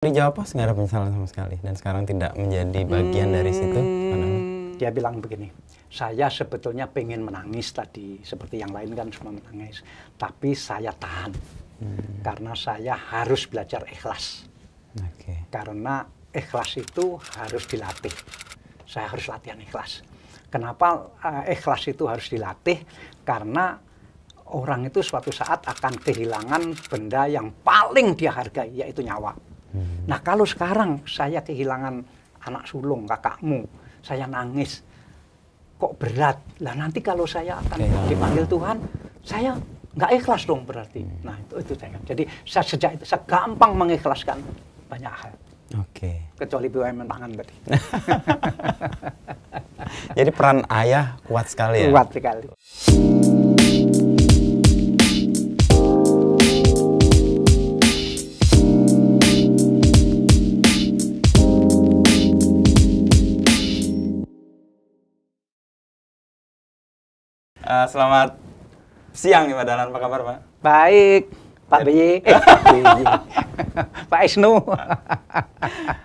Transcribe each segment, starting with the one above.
Di Jawa Pos nggak ada penyesalan sama sekali dan sekarang tidak menjadi bagian dari situ. Dia bilang begini, saya sebetulnya pengen menangis tadi seperti yang lain kan semua menangis, tapi saya tahan karena saya harus belajar ikhlas. Karena ikhlas itu harus dilatih. Saya harus latihan ikhlas. Kenapa ikhlas itu harus dilatih? Karena orang itu suatu saat akan kehilangan benda yang paling dia hargai, yaitu nyawa. Nah, kalau sekarang saya kehilangan anak sulung, kakakmu, saya nangis, kok berat. Lah nanti kalau saya akan dipanggil Tuhan, saya nggak ikhlas dong berarti. Nah, itu saya. Jadi sejak itu saya gampang mengikhlaskan banyak hal. Kecuali BUMN pangan tadi. Jadi peran ayah kuat sekali ya? Kuat sekali. Selamat siang nih Pak Dahlan, apa kabar Pak? Baik, Pak BY. Pak Isnu.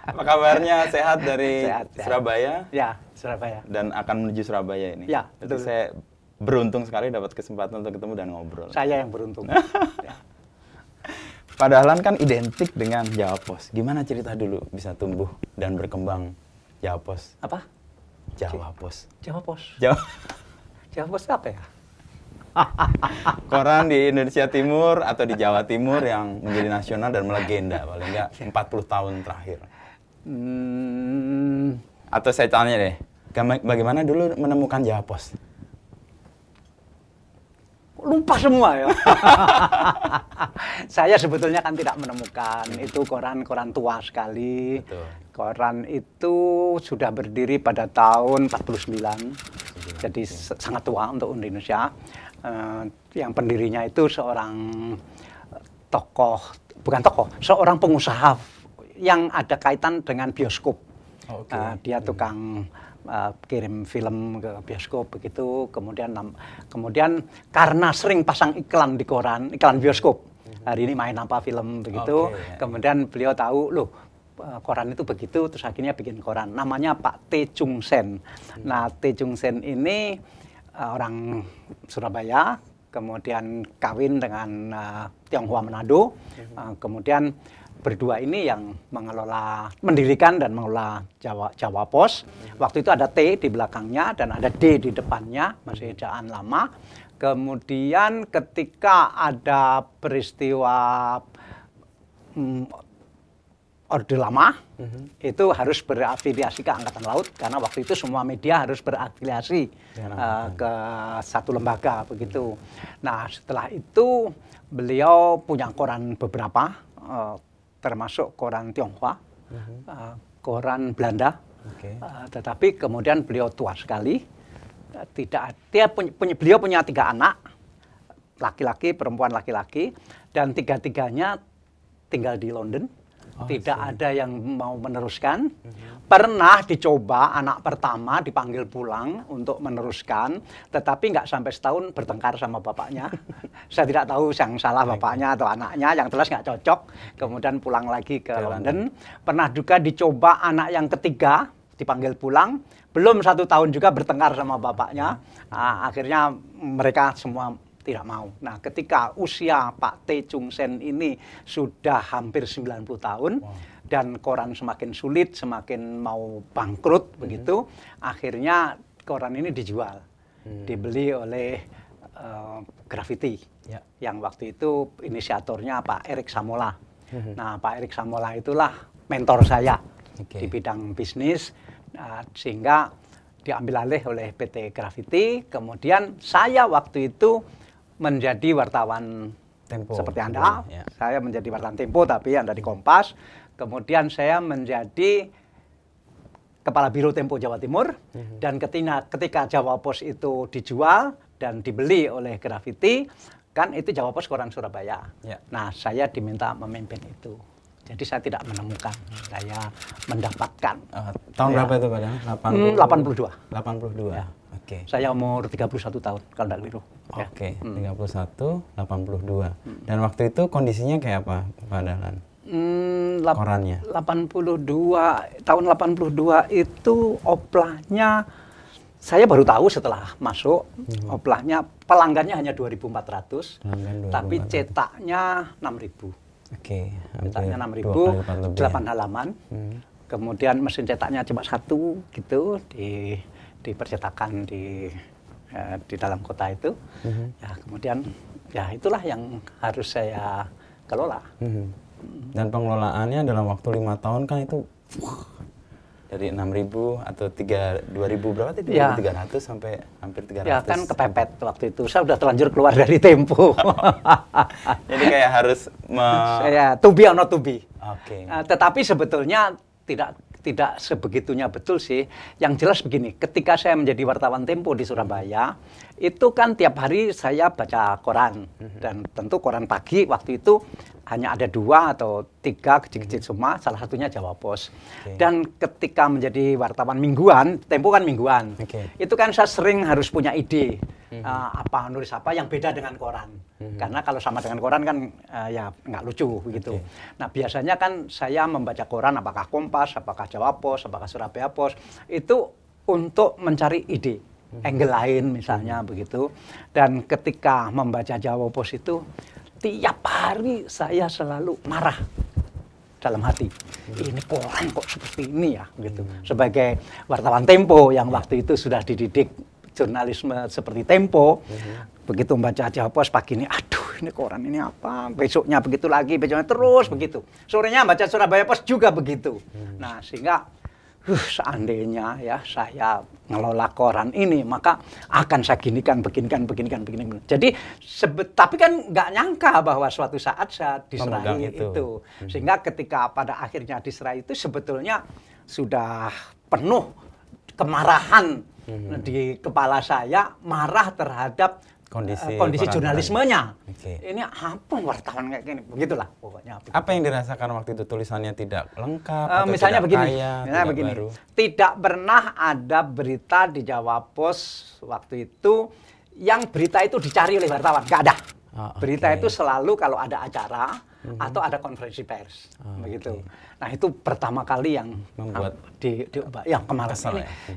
Apa kabarnya? Sehat dari Surabaya? Ya, Surabaya. Dan akan menuju Surabaya ini? Ya, betul. Saya beruntung sekali dapat kesempatan untuk ketemu dan ngobrol. Saya yang beruntung. Ya. Pak Dahlan kan identik dengan Jawa Pos. Gimana cerita dulu bisa tumbuh dan berkembang Jawa Pos? Apa? Jawa Pos. Jawa Pos. Jawa Pos apa ya? Koran di Indonesia Timur atau di Jawa Timur yang menjadi nasional dan melegenda paling nggak 40 tahun terakhir. Atau saya tanya deh, bagaimana dulu menemukan Jawa Pos? Lupa semua ya. Saya sebetulnya kan tidak menemukan. Itu koran tua sekali. Betul. Koran itu sudah berdiri pada tahun 49. Jadi sangat tua untuk Indonesia. Yang pendirinya itu seorang tokoh, bukan tokoh, seorang pengusaha yang ada kaitan dengan bioskop. Dia tukang kirim film ke bioskop begitu, kemudian karena sering pasang iklan di koran, iklan bioskop, hari ini main apa film begitu, kemudian beliau tahu, loh koran itu begitu, terus akhirnya bikin koran, namanya Pak T. Chung Sen. Nah, T. Chung Sen ini orang Surabaya, kemudian kawin dengan Tionghoa Manado, kemudian berdua ini yang mendirikan dan mengelola Jawa Pos. Waktu itu ada T di belakangnya dan ada D di depannya, masih ejaan lama. Kemudian ketika ada peristiwa Orde Lama, itu harus berafiliasi ke Angkatan Laut, karena waktu itu semua media harus berafiliasi ke satu lembaga, begitu. Nah, setelah itu beliau punya koran beberapa, termasuk koran Tionghoa, koran Belanda, tetapi kemudian beliau tua sekali. Beliau punya 3 anak, laki-laki, perempuan, laki-laki, dan tiga-tiganya tinggal di London. Tidak ada yang mau meneruskan. Pernah dicoba anak pertama dipanggil pulang untuk meneruskan, tetapi nggak sampai setahun bertengkar sama bapaknya. Saya tidak tahu yang salah bapaknya atau anaknya, yang jelas nggak cocok. Kemudian pulang lagi ke London. Pernah juga dicoba anak yang ketiga dipanggil pulang, belum 1 tahun juga bertengkar sama bapaknya. Akhirnya mereka semua tidak mau. Nah, ketika usia Pak T. Chung Sen ini sudah hampir 90 tahun, dan koran semakin sulit, semakin mau bangkrut, begitu, akhirnya koran ini dijual. Dibeli oleh Grafiti, yang waktu itu inisiatornya Pak Erik Samola. Nah, Pak Erik Samola itulah mentor saya di bidang bisnis, sehingga diambil alih oleh PT Grafiti. Kemudian saya waktu itu menjadi wartawan Tempo, seperti Anda. Saya menjadi wartawan Tempo, tapi Anda di Kompas. Kemudian saya menjadi Kepala Biro Tempo Jawa Timur. Dan ketika Jawa Pos itu dijual dan dibeli oleh Grafiti, kan itu Jawa Pos koran Surabaya. Nah, saya diminta memimpin itu. Jadi saya tidak menemukan, saya mendapatkan. Tahun berapa itu Pak Dahlan? 82. 82. Saya umur 31 tahun, kalau tidak keliru. 31, 82. Dan waktu itu kondisinya kayak apa, Pak Dahlan? korannya? 82 itu oplahnya saya baru tahu setelah masuk. Oplahnya pelanggannya hanya 2.400, tapi cetaknya 6.000. Oke, Cetaknya 6.000, 8 halaman. Kemudian mesin cetaknya cuma satu gitu di percetakan di dalam kota itu. Ya, kemudian ya itulah yang harus saya kelola. Dan pengelolaannya dalam waktu 5 tahun kan itu dari 6.000 atau 2.000 berapa tadi? 2.300 sampai hampir 300. Ya kan kepepet waktu itu. Saya udah terlanjur keluar dari Tempo. Jadi kayak harus saya to be or not to be. Oke. Tetapi sebetulnya tidak sebegitunya betul sih. Yang jelas begini, ketika saya menjadi wartawan Tempo di Surabaya, itu kan tiap hari saya baca koran. Dan tentu koran pagi waktu itu hanya ada 2 atau 3 kecil-kecil semua, salah satunya Jawa Pos. Dan ketika menjadi wartawan mingguan, Tempo kan mingguan, itu kan saya sering harus punya ide, nulis apa yang beda dengan koran. Karena kalau sama dengan koran kan ya nggak lucu begitu. Nah biasanya kan saya membaca koran, apakah Kompas, apakah Jawa Pos, apakah Surabaya Pos, itu untuk mencari ide, angle lain misalnya begitu. Dan ketika membaca Jawa Pos itu, tiap hari saya selalu marah dalam hati. Ini koran kok seperti ini ya, gitu. Sebagai wartawan Tempo yang waktu itu sudah dididik jurnalisme seperti Tempo, begitu membaca Jawa Pos pagi ini, aduh ini koran ini apa? Besoknya begitu lagi, besoknya terus begitu. Sorenya baca Surabaya Pos juga begitu. Nah sehingga seandainya ya saya ngelola koran ini, maka akan saya beginikan. Jadi tapi kan nggak nyangka bahwa suatu saat saya diserahi itu. Sehingga ketika pada akhirnya diserahi itu sebetulnya sudah penuh kemarahan di kepala saya, marah terhadap kondisi jurnalismenya. Ini apa wartawan kayak gini? Begitulah pokoknya. Apa yang dirasakan waktu itu, tulisannya tidak lengkap atau misalnya tidak begini, kaya, tidak begini. Baru? Tidak pernah ada berita di Jawa Pos waktu itu yang berita itu dicari oleh wartawan, nggak ada. Berita itu selalu kalau ada acara atau ada konferensi pers, begitu. Nah itu pertama kali yang membuat yang kemarin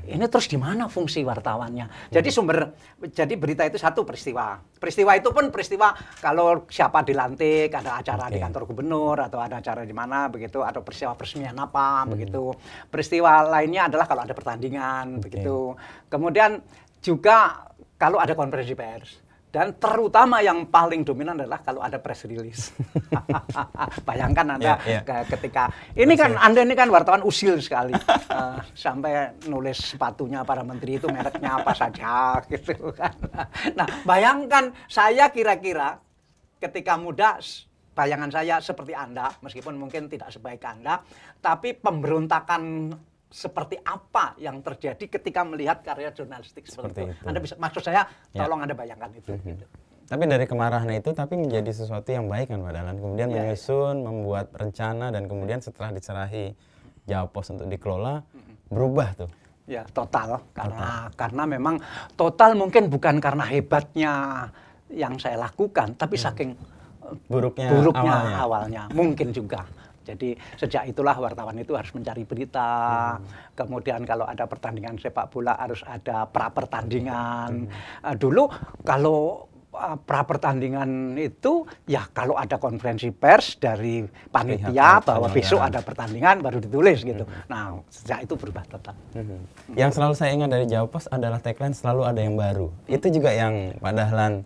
ini terus di mana fungsi wartawannya? Jadi berita itu satu peristiwa. Peristiwa itu pun peristiwa kalau siapa dilantik, ada acara di kantor gubernur atau ada acara di mana begitu, atau peristiwa peresmian apa begitu. Peristiwa lainnya adalah kalau ada pertandingan begitu. Kemudian juga kalau ada konferensi pers. Dan terutama yang paling dominan adalah kalau ada press release. Bayangkan Anda ketika Anda ini kan wartawan usil sekali, sampai nulis sepatunya para menteri itu mereknya apa saja gitu kan. Nah bayangkan saya kira-kira ketika muda, bayangan saya seperti Anda, meskipun mungkin tidak sebaik Anda, tapi pemberontakan seperti apa yang terjadi ketika melihat karya jurnalistik seperti itu. Anda bisa, maksud saya, tolong Anda bayangkan itu. Gitu. Tapi dari kemarahan itu, tapi menjadi sesuatu yang baik kan Pak Dahlan. Kemudian menyusun, membuat rencana, dan kemudian setelah diserahi Jawa Pos untuk dikelola, berubah tuh. Ya, total. Karena memang total mungkin bukan karena hebatnya yang saya lakukan, tapi saking buruknya awalnya. Mungkin juga. Jadi sejak itulah wartawan itu harus mencari berita. Kemudian kalau ada pertandingan sepak bola harus ada pra-pertandingan. Dulu kalau pra-pertandingan itu ya kalau ada konferensi pers dari panitia bahwa besok ada pertandingan baru ditulis gitu. Nah sejak itu berubah total. Yang selalu saya ingat dari Jawa Pos adalah tagline selalu ada yang baru. Itu juga yang Pak Dahlan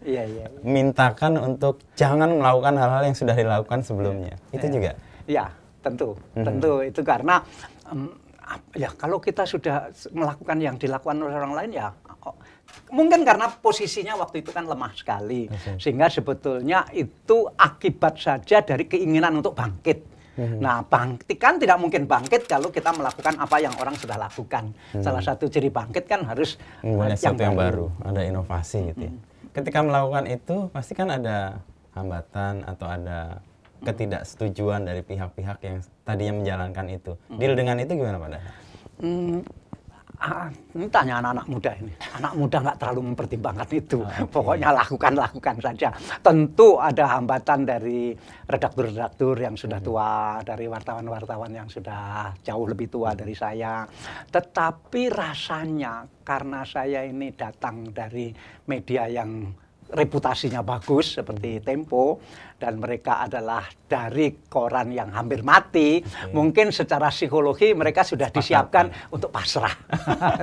mintakan untuk jangan melakukan hal-hal yang sudah dilakukan sebelumnya. Itu juga. Ya, tentu itu karena ya kalau kita sudah melakukan yang dilakukan oleh orang lain ya mungkin karena posisinya waktu itu kan lemah sekali sehingga sebetulnya itu akibat saja dari keinginan untuk bangkit. Nah, bangkit kan tidak mungkin bangkit kalau kita melakukan apa yang orang sudah lakukan. Salah satu ciri bangkit kan harus membuat sesuatu yang baru, ada inovasi gitu ya. Ketika melakukan itu pasti kan ada hambatan atau ada ketidaksetujuan dari pihak-pihak yang tadinya menjalankan itu. Deal dengan itu gimana Pak Dahlan? Ini tanya anak-anak muda ini. Anak muda nggak terlalu mempertimbangkan itu. Pokoknya lakukan saja. Tentu ada hambatan dari redaktur-redaktur yang sudah tua, dari wartawan-wartawan yang sudah jauh lebih tua dari saya. Tetapi rasanya karena saya ini datang dari media yang reputasinya bagus seperti Tempo dan mereka adalah dari koran yang hampir mati, mungkin secara psikologi mereka sudah disiapkan untuk pasrah.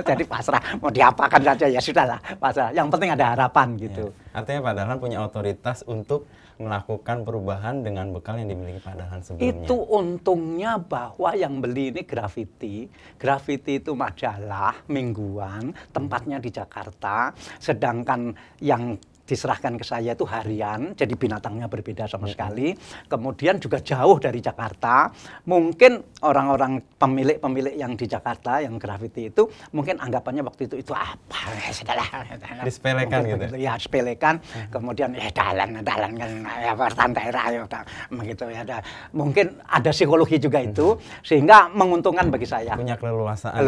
Jadi pasrah, mau diapakan saja ya sudahlah, pasrah. Yang penting ada harapan gitu. Artinya Pak Dahlan punya otoritas untuk melakukan perubahan dengan bekal yang dimiliki Pak Dahlan sebelumnya. Itu untungnya bahwa yang beli ini Grafiti. Grafiti itu majalah mingguan, tempatnya di Jakarta, sedangkan yang diserahkan ke saya itu harian, jadi binatangnya berbeda sama sekali. Kemudian juga jauh dari Jakarta. Mungkin orang-orang pemilik yang di Jakarta, yang Grafiti itu, mungkin anggapannya waktu itu apa? Sudahlah. Disepelekan gitu? Ya, sepelekan. Kemudian, Dahlan kan, ya wartawan daerah, ya, begitu ya. Mungkin ada psikologi juga itu, sehingga menguntungkan bagi saya. Punya keleluasaan.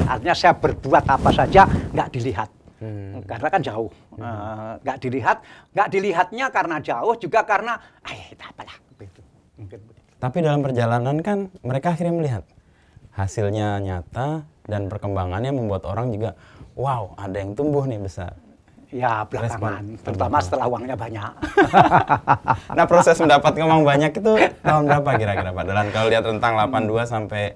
Artinya saya berbuat apa saja, nggak dilihat. Karena kan jauh, nggak dilihatnya karena jauh, juga karena, apalah, begitu. Tapi dalam perjalanan kan mereka akhirnya melihat hasilnya nyata dan perkembangannya membuat orang juga, wow, ada yang tumbuh nih besar. Ya belakangan, terutama setelah uangnya banyak. Nah proses mendapatkan uang banyak itu tahun berapa kira-kira Pak Dahlan? Kalau lihat tentang 82 sampai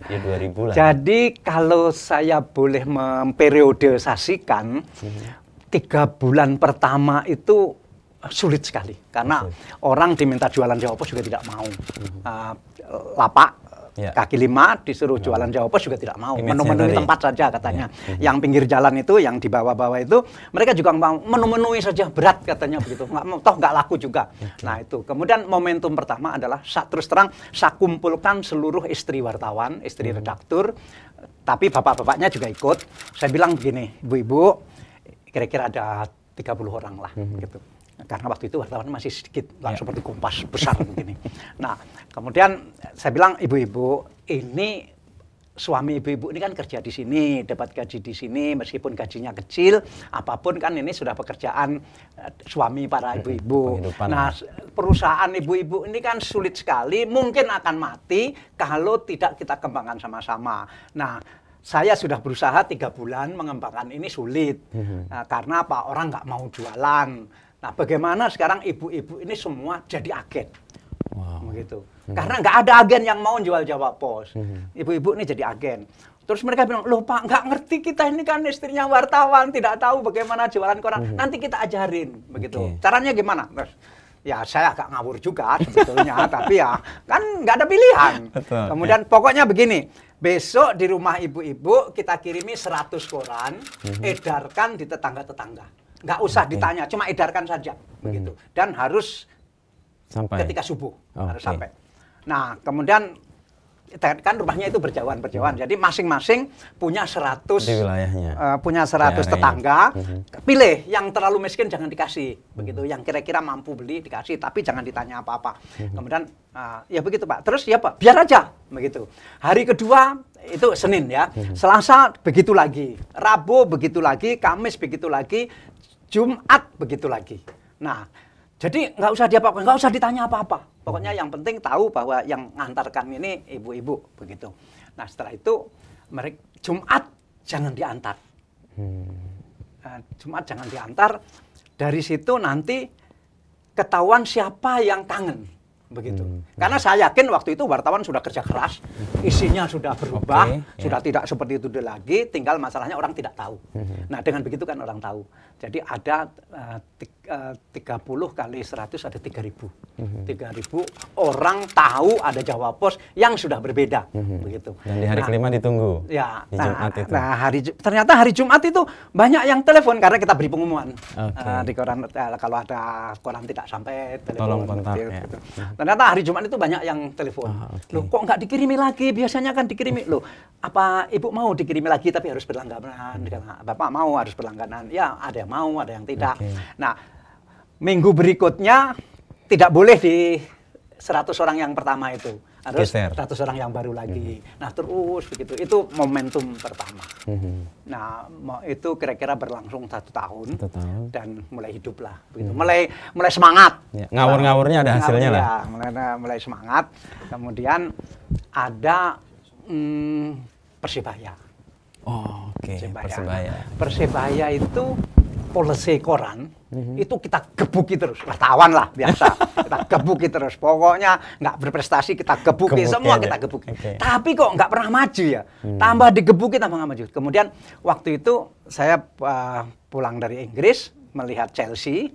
ya 2000 lah. Jadi kalau saya boleh memperiodisasikan, 3 bulan pertama itu sulit sekali. Karena orang diminta jualan Jawa Pos juga tidak mau. Lapak, kaki 5 disuruh jualan Jawa Pos juga tidak mau. Menu-menuhi tempat saja katanya. Yang pinggir jalan itu, yang di bawah-bawah itu, mereka juga mau menu-menuhi saja, berat katanya begitu. Toh nggak laku juga. Nah itu. Kemudian momentum pertama adalah, terus terang, saya kumpulkan seluruh istri wartawan, istri redaktur, tapi bapak-bapaknya juga ikut. Saya bilang begini, ibu-ibu, kira-kira ada 30 orang lah gitu. Karena waktu itu wartawan masih sedikit, seperti Kompas besar begini. Nah, kemudian saya bilang, ibu-ibu, ini suami ibu-ibu ini kan kerja di sini, dapat gaji di sini, meskipun gajinya kecil, apapun kan ini sudah pekerjaan suami para ibu-ibu. Nah, perusahaan ibu-ibu ini kan sulit sekali, mungkin akan mati kalau tidak kita kembangkan sama-sama. Nah, saya sudah berusaha 3 bulan mengembangkan ini sulit. Karena apa? Orang nggak mau jualan. Nah, bagaimana sekarang ibu-ibu ini semua jadi agen? Begitu. Karena nggak ada agen yang mau jual Jawa Pos. Ibu-ibu ini jadi agen. Terus mereka bilang, loh Pak, nggak ngerti kita ini kan istrinya wartawan, tidak tahu bagaimana jualan koran. Nanti kita ajarin, begitu. Caranya gimana? Terus, ya saya agak ngawur juga sebetulnya, tapi ya kan nggak ada pilihan. Kemudian pokoknya begini, besok di rumah ibu-ibu kita kirimi 100 koran, edarkan di tetangga-tetangga. Nggak usah ditanya, cuma edarkan saja, begitu. Dan harus sampai ketika subuh, harus sampai. Nah, kemudian kan rumahnya itu berjauhan. Jadi masing-masing punya 100 di wilayahnya. Punya 100 tetangga. Pilih yang terlalu miskin jangan dikasih, begitu. Yang kira-kira mampu beli dikasih, tapi jangan ditanya apa-apa. Kemudian ya begitu Pak. Terus ya Pak, biar aja, begitu. Hari kedua itu Senin ya. Selasa begitu lagi, Rabu begitu lagi, Kamis begitu lagi, Jumat begitu lagi. Nah, jadi nggak usah diapa-apain, nggak usah ditanya apa-apa. Pokoknya yang penting tahu bahwa yang ngantarkan ini ibu-ibu, begitu. Nah, setelah itu Jumat jangan diantar. Jumat jangan diantar. Dari situ nanti ketahuan siapa yang kangen, begitu. Karena saya yakin waktu itu wartawan sudah kerja keras, isinya sudah berubah, sudah tidak seperti itu lagi, tinggal masalahnya orang tidak tahu. Nah, dengan begitu kan orang tahu. Jadi ada 30 kali 100 ada 3.000. 3.000 orang tahu ada Jawa Pos yang sudah berbeda, begitu. Dan di hari kelima ditunggu. Ya, di Jumat itu. Ternyata hari Jumat itu banyak yang telepon karena kita beri pengumuman di koran, kalau ada koran tidak sampai telepon. Tolong kontak. Gitu. Ternyata hari Jumat itu banyak yang telepon. Loh, kok nggak dikirimi lagi? Biasanya kan dikirimi. Loh, apa ibu mau dikirimi lagi tapi harus berlangganan? Bapak mau harus berlangganan. Ya, ada yang mau, ada yang tidak. Nah, minggu berikutnya tidak boleh di 100 orang yang pertama itu. harus 100 orang yang baru lagi. Nah terus begitu, itu momentum pertama. Nah itu kira-kira berlangsung 1 tahun, dan mulai hidup lah, begitu. Mulai semangat. Ya, ngawur-ngawurnya ada hasilnya lah. Ya, mulai semangat. Kemudian ada Persebaya. Oh, oke. Persebaya itu policy koran, itu kita gebuki terus, wartawan lah biasa, kita gebuki terus, pokoknya nggak berprestasi kita gebuki semua kita gebuki. Tapi kok nggak pernah maju ya, tambah digebuki tambah nggak maju. Kemudian waktu itu saya pulang dari Inggris melihat Chelsea,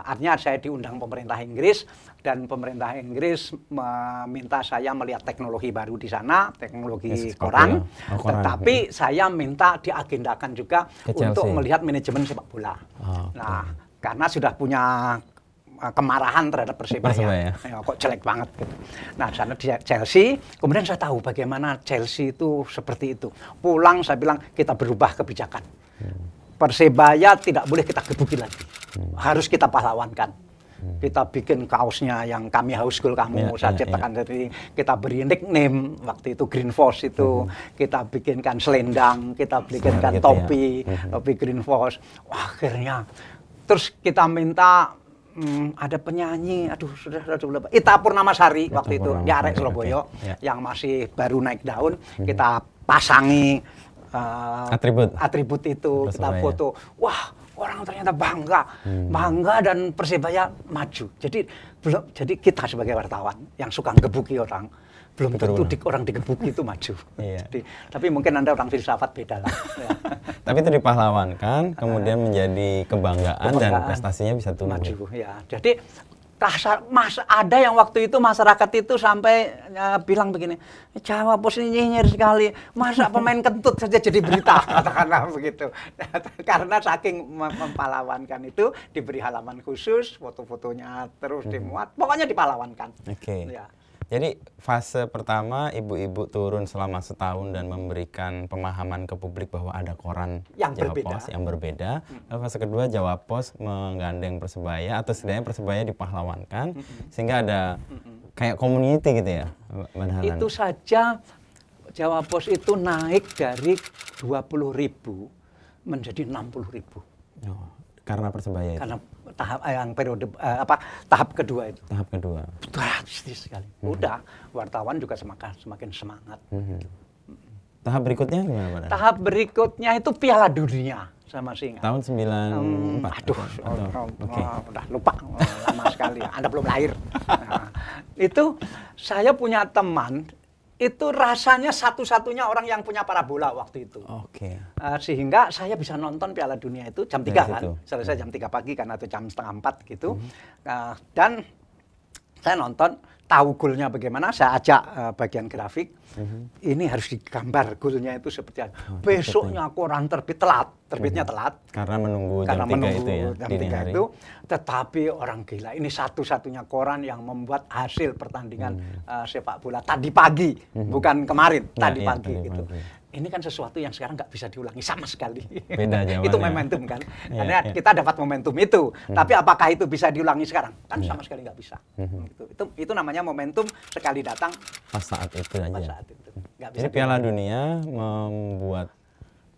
artinya saya diundang pemerintah Inggris, dan pemerintah Inggris meminta saya melihat teknologi baru di sana, teknologi koran, tetapi saya minta diagendakan juga untuk melihat manajemen sepak bola. Nah, karena sudah punya kemarahan terhadap Persebaya. Ya, kok jelek banget gitu. Nah, di sana di Chelsea, kemudian saya tahu bagaimana Chelsea itu seperti itu. Pulang saya bilang kita berubah kebijakan. Persebaya tidak boleh kita gebuki lagi. Harus kita pahlawankan. Kita bikin kaosnya yang kami haus gol kamu, saya ciptakan dari, kita beri nickname waktu itu Green Force itu, kita bikinkan selendang, kita bikinkan topi, topi Green Force. Wah, akhirnya terus kita minta ada penyanyi, aduh sudah lupa, Ita Purnamasari waktu itu di Arek Surabaya yang masih baru naik daun, kita pasangi atribut itu, kita foto. Wah, orang ternyata bangga dan Persebaya maju. Jadi kita sebagai wartawan yang suka gebuki orang, belum tentu orang digebuki itu maju. Jadi, tapi mungkin Anda orang filsafat beda lah. Tapi itu dipahlawankan, kemudian menjadi kebanggaan dan prestasinya bisa tumbuh. Maju, ya. Jadi ada yang waktu itu masyarakat itu sampai bilang begini, Jawa Pos ini nyinyir sekali, masa pemain kentut saja jadi berita, katakanlah begitu. Karena saking mempahlawankan itu, diberi halaman khusus, foto-fotonya terus dimuat, pokoknya dipahlawankan. Ya. Jadi fase pertama ibu-ibu turun selama setahun dan memberikan pemahaman ke publik bahwa ada koran Jawa Pos yang berbeda. Lalu fase kedua Jawa Pos menggandeng Persebaya atau setidaknya Persebaya dipahlawankan sehingga ada kayak community gitu ya, Mbak Dahlan. Itu saja Jawa Pos itu naik dari 20.000 menjadi 60.000. Oh, karena Persebaya itu. Karena tahap kedua itu. Tahap kedua. Drastis sekali. Udah, wartawan juga semakin semangat. Tahap berikutnya gimana, Pak? Tahap berikutnya itu Piala Dunia, saya masih ingat. Tahun 94. Aduh, udah lupa, lama sekali. Anda belum lahir. Nah, itu saya punya teman, itu rasanya satu-satunya orang yang punya parabola waktu itu. Sehingga saya bisa nonton Piala Dunia itu jam 3 kan. Selesai jam 3 pagi karena itu jam setengah 4 gitu. Dan saya nonton, tahu golnya bagaimana, saya ajak bagian grafik. Ini harus digambar golnya itu seperti apa. Besoknya koran terbitnya telat. Karena menunggu jam 3 itu ya. Jam 3 itu. Tetapi orang gila, ini satu-satunya koran yang membuat hasil pertandingan sepak bola tadi pagi, bukan kemarin, tadi pagi gitu. Ini kan sesuatu yang sekarang nggak bisa diulangi sama sekali. Beda jawabannya. Itu momentum kan. Karena kita dapat momentum itu. Tapi apakah itu bisa diulangi sekarang? Kan sama sekali nggak bisa. Itu namanya momentum sekali datang. Pas saat itu aja. Pas saat itu. Jadi Piala Dunia membuat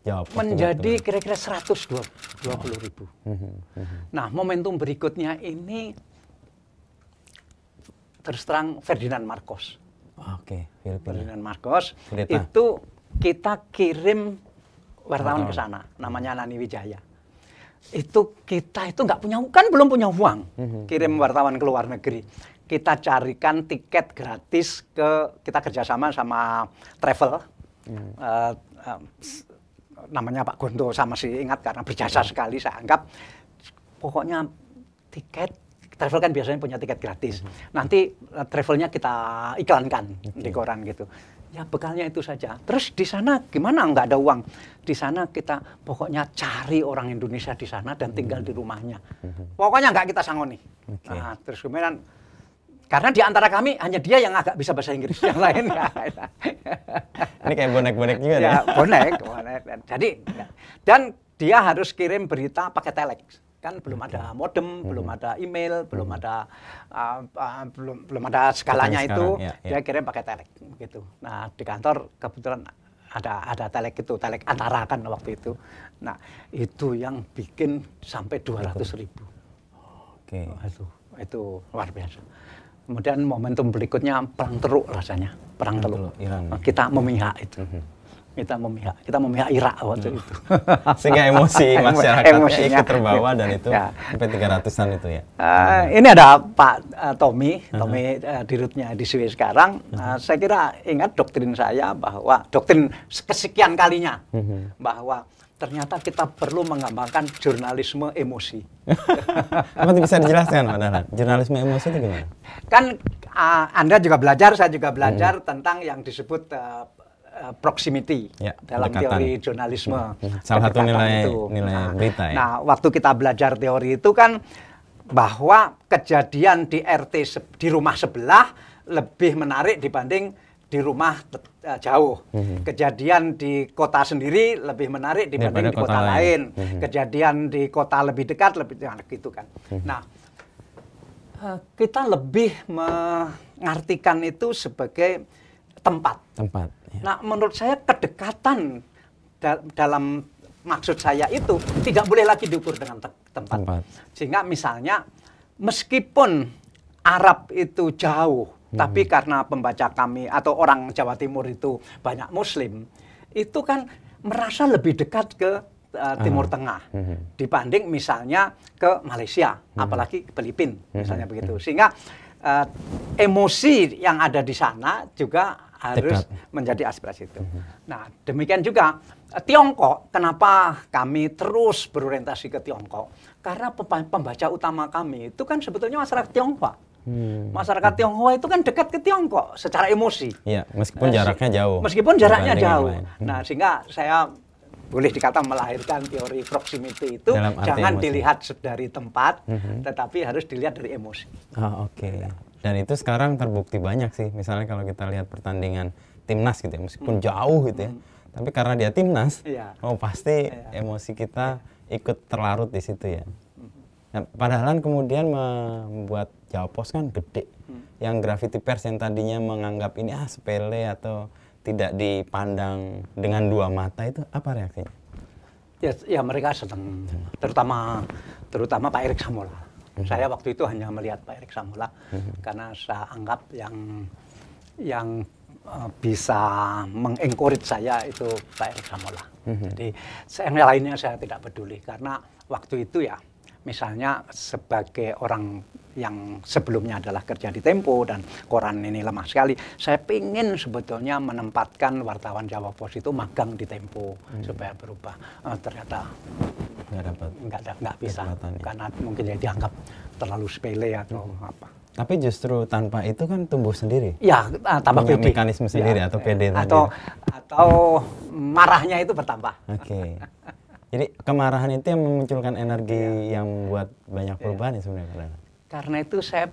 Jawa Pos menjadi kira-kira 120.000. Nah, momentum berikutnya ini terus terang Ferdinand Marcos. Ferdinand Marcos itu kita kirim wartawan ke sana, namanya Nani Wijaya. Itu kita itu nggak punya, kan belum punya uang, kirim wartawan ke luar negeri. Kita carikan tiket gratis kita kerjasama sama travel, namanya Pak Gonto, sama si ingat karena berjasa sekali saya anggap. Pokoknya tiket, travel kan biasanya punya tiket gratis. Nanti travelnya kita iklankan di koran gitu. Ya bekalnya itu saja. Terus di sana gimana? Nggak ada uang. Di sana kita pokoknya cari orang Indonesia di sana dan tinggal di rumahnya. Pokoknya nggak kita sangoni. Nah, terus kemudian karena di antara kami hanya dia yang agak bisa bahasa Inggris, yang lain nggak. Ini kayak bonek-bonek juga ya? Bonek. Jadi dan dia harus kirim berita pakai telex. kan belum ada modem, belum ada email, belum ada belum ada skalanya itu. Dia kirim pakai telek gitu. Nah, di kantor kebetulan ada telek itu, telek antara kan waktu itu. Nah, itu yang bikin sampai 200.000. Oke. Itu luar biasa. Kemudian momentum berikutnya Perang Teluk rasanya. Perang Teluk. Kita memihak itu. Kita memihak Irak waktu itu. Sehingga emosi masyarakatnya ikut terbawa dan itu sampai 300-an itu ya. Ini ada Pak Tommy dirutnya di Suez sekarang. Saya kira ingat doktrin saya bahwa doktrin kesekian kalinya bahwa ternyata kita perlu mengembangkan jurnalisme emosi. Apa bisa dijelaskan, Pak Dahlan? Jurnalisme emosi itu gimana? Kan Anda juga belajar, saya juga belajar tentang yang disebut proximity dalam teori jurnalisme. Salah satu nilai berita ya. Nah, waktu kita belajar teori itu kan bahwa kejadian di di rumah sebelah lebih menarik dibanding di rumah jauh. Kejadian di kota sendiri lebih menarik dibanding di kota lain. Kejadian di kota lebih dekat lebih gitu kan. Nah, kita lebih mengartikan itu sebagai tempat. Ya. Nah, menurut saya kedekatan dalam maksud saya itu tidak boleh lagi diukur dengan tempat. Sehingga misalnya meskipun Arab itu jauh, tapi karena pembaca kami atau orang Jawa Timur itu banyak Muslim, itu kan merasa lebih dekat ke Timur Tengah dibanding misalnya ke Malaysia, apalagi ke Filipina, misalnya begitu. Sehingga emosi yang ada di sana juga harus menjadi aspirasi itu. Nah, demikian juga Tiongkok, kenapa kami terus berorientasi ke Tiongkok? Karena pembaca utama kami itu kan sebetulnya masyarakat Tionghoa. Masyarakat Tionghoa itu kan dekat ke Tiongkok secara emosi. Iya, meskipun jaraknya jauh. Meskipun jaraknya jauh. Nah, sehingga saya boleh dikata melahirkan teori proximity itu jangan dilihat dari tempat, tetapi harus dilihat dari emosi. Oke. Dan itu sekarang terbukti banyak sih. Misalnya kalau kita lihat pertandingan timnas gitu ya, meskipun jauh gitu ya. Tapi karena dia timnas, pasti emosi kita ikut terlarut di situ ya. Nah, padahal kemudian membuat Jawa Pos kan gede. Yang Gravity Pers yang tadinya menganggap ini sepele atau tidak dipandang dengan dua mata, itu apa reaksinya? Ya mereka senang, terutama Pak Erik Samola. Saya waktu itu hanya melihat Pak Erik Samola karena saya anggap yang bisa mengencourage saya itu Pak Erik Samola. Jadi yang lainnya saya tidak peduli karena waktu itu ya, misalnya sebagai orang yang sebelumnya adalah kerja di Tempo dan koran ini lemah sekali, saya ingin sebetulnya menempatkan wartawan Jawa Pos itu magang di Tempo supaya berubah. Ternyata nggak bisa karena mungkin dia dianggap terlalu sepele atau apa. Tapi justru tanpa itu kan tumbuh sendiri. Ya, tambah punya mekanisme sendiri atau PD tadi. Atau marahnya itu bertambah. Oke. Jadi kemarahan itu yang memunculkan energi yang membuat banyak perubahan ya sebenarnya. Karena itu saya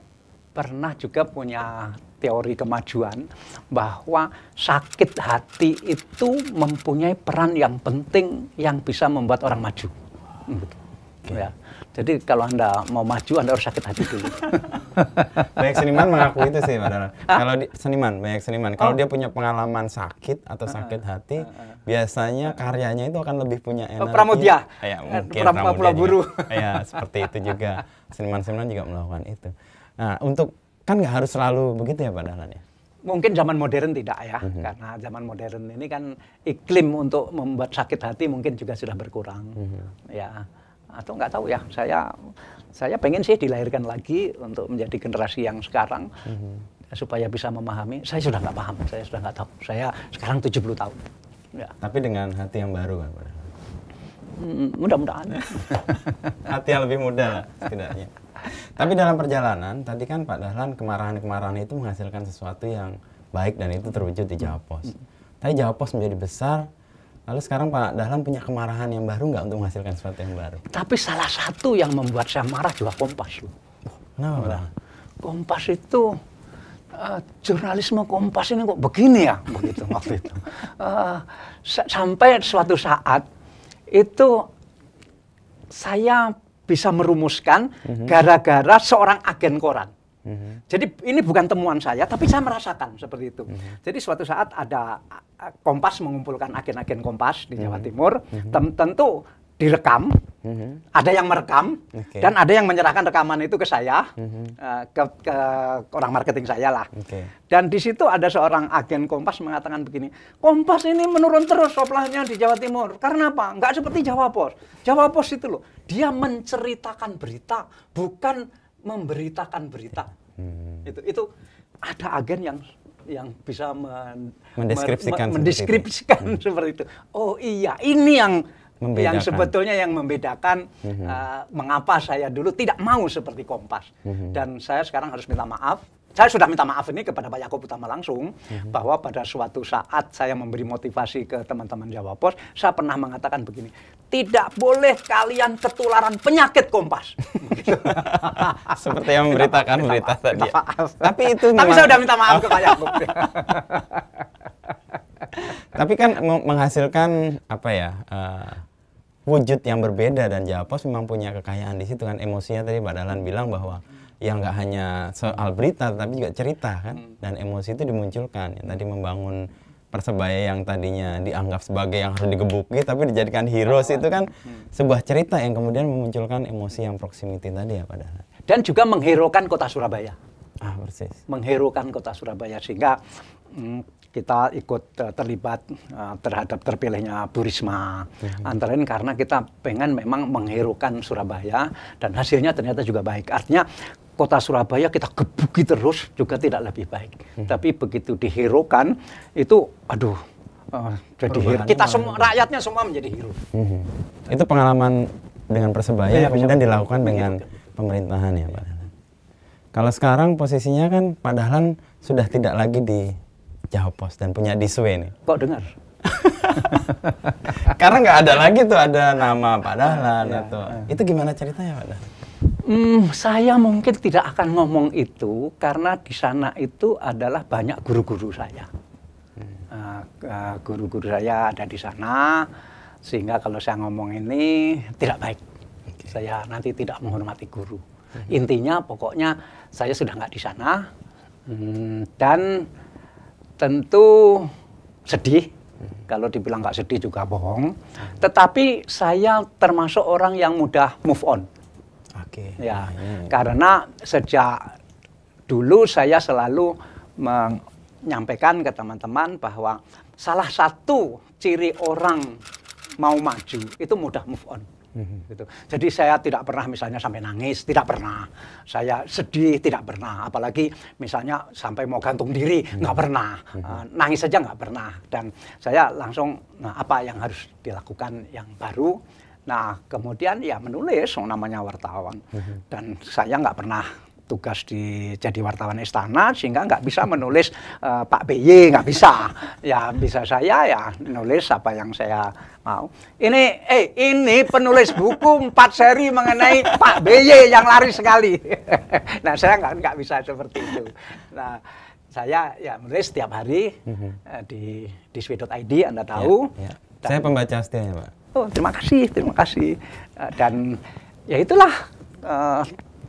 pernah juga punya teori kemajuan bahwa sakit hati itu mempunyai peran yang penting yang bisa membuat orang maju. Ya. Jadi kalau Anda mau maju, Anda harus sakit hati dulu. Banyak seniman mengaku itu sih, padahal. Kalau banyak seniman, kalau dia punya pengalaman sakit atau sakit hati, biasanya karyanya itu akan lebih punya energi. Pramudia. Ya, mungkin Pramudia Buru. Ya, seperti itu juga. Seniman-seniman juga melakukan itu. Nah, kan nggak harus selalu begitu ya, Pak Dahlan ya? Mungkin zaman modern tidak ya, karena zaman modern ini kan iklim untuk membuat sakit hati mungkin juga sudah berkurang. Ya. Atau nggak tahu ya, saya pengen sih dilahirkan lagi untuk menjadi generasi yang sekarang supaya bisa memahami. Saya sudah nggak paham, saya sudah nggak tahu. Saya sekarang 70 tahun. Ya. Tapi dengan hati yang baru kan, Pak? Mudah-mudahan. Hati yang lebih muda lah, setidaknya. Tapi dalam perjalanan, tadi kan Pak Dahlan kemarahan-kemarahan itu menghasilkan sesuatu yang baik dan itu terwujud di Jawa Pos. Tapi Jawa Pos menjadi besar. Lalu sekarang Pak Dahlan punya kemarahan yang baru nggak untuk menghasilkan sesuatu yang baru? Tapi salah satu yang membuat saya marah juga Kompas. Kenapa, Pak? Kompas itu, jurnalisme Kompas ini kok begini ya? Begitu waktu itu. Sampai suatu saat, itu saya bisa merumuskan gara-gara seorang agen koran. Jadi ini bukan temuan saya, tapi saya merasakan seperti itu. Jadi suatu saat ada Kompas mengumpulkan agen-agen Kompas di Jawa Timur, tentu direkam, ada yang merekam, dan ada yang menyerahkan rekaman itu ke saya, ke orang marketing saya lah. Dan di situ ada seorang agen Kompas mengatakan begini, Kompas ini menurun terus supply-nya di Jawa Timur. Karena apa? Nggak seperti Jawa Pos. Jawa Pos itu loh, dia menceritakan berita, bukan memberitakan berita. Itu ada agen yang bisa mendeskripsikan seperti itu. Oh iya, ini yang sebetulnya yang membedakan mengapa saya dulu tidak mau seperti Kompas. Dan saya sekarang harus minta maaf. Saya sudah minta maaf ini kepada Pak Yaakob Utama langsung, bahwa pada suatu saat saya memberi motivasi ke teman-teman Jawa Pos, saya pernah mengatakan begini, tidak boleh kalian ketularan penyakit Kompas. Seperti yang memberitakan berita tadi. Tapi saya sudah minta maaf ke Pak Yaakob. Tapi kan menghasilkan wujud yang berbeda, dan Jawa Pos memang punya kekayaan di situ kan. Emosinya tadi Pak Dahlan bilang bahwa yang nggak hanya soal berita tapi juga cerita kan, dan emosi itu dimunculkan. Yang tadi membangun Persebaya yang tadinya dianggap sebagai yang harus digebuki tapi dijadikan heroes, itu kan sebuah cerita yang kemudian memunculkan emosi yang proximity tadi ya Pak Dahlan. Dan juga mengherokan kota Surabaya. Persis. Mengherokan kota Surabaya, sehingga kita ikut terlibat terhadap terpilihnya Bu Risma. Antara lain karena kita pengen memang mengherokan Surabaya, dan hasilnya ternyata juga baik. Artinya kota Surabaya kita gebuki terus juga tidak lebih baik. Tapi begitu diherokan itu jadi hero. Kita semua, rakyatnya semua menjadi hero. Itu pengalaman dengan Persebaya kemudian dilakukan dengan pemerintahan ya Pak Dahlan. Kalau sekarang posisinya kan Pak Dahlan sudah tidak lagi di Jawa Pos dan punya Diswe nih. Kok dengar? Karena nggak ada lagi tuh ada nama Pak Dahlan atau itu gimana ceritanya Pak Dahlan? Saya mungkin tidak akan ngomong itu karena di sana itu adalah banyak guru-guru saya. Guru-guru saya ada di sana, sehingga kalau saya ngomong ini tidak baik. Saya nanti tidak menghormati guru. Intinya pokoknya saya sudah nggak di sana, dan tentu sedih. Kalau dibilang nggak sedih juga bohong. Tetapi saya termasuk orang yang mudah move on. Karena sejak dulu saya selalu menyampaikan ke teman-teman bahwa salah satu ciri orang mau maju itu mudah move on. Gitu. Jadi saya tidak pernah misalnya sampai nangis, tidak pernah. Saya sedih, tidak pernah. Apalagi misalnya sampai mau gantung diri, nggak pernah. Nangis saja nggak pernah. Dan saya langsung, apa yang harus dilakukan yang baru? Nah, kemudian ya menulis, namanya wartawan. Dan saya nggak pernah tugas jadi wartawan istana, sehingga nggak bisa menulis Pak BY, nggak bisa. Ya bisa saya ya nulis apa yang saya mau. Ini penulis buku 4 seri mengenai Pak BY yang laris sekali. Nah, saya nggak bisa seperti itu. Nah, saya ya menulis setiap hari di diswe.id, Anda tahu. Saya pembaca setianya, Pak. Oh, terima kasih. Dan ya itulah.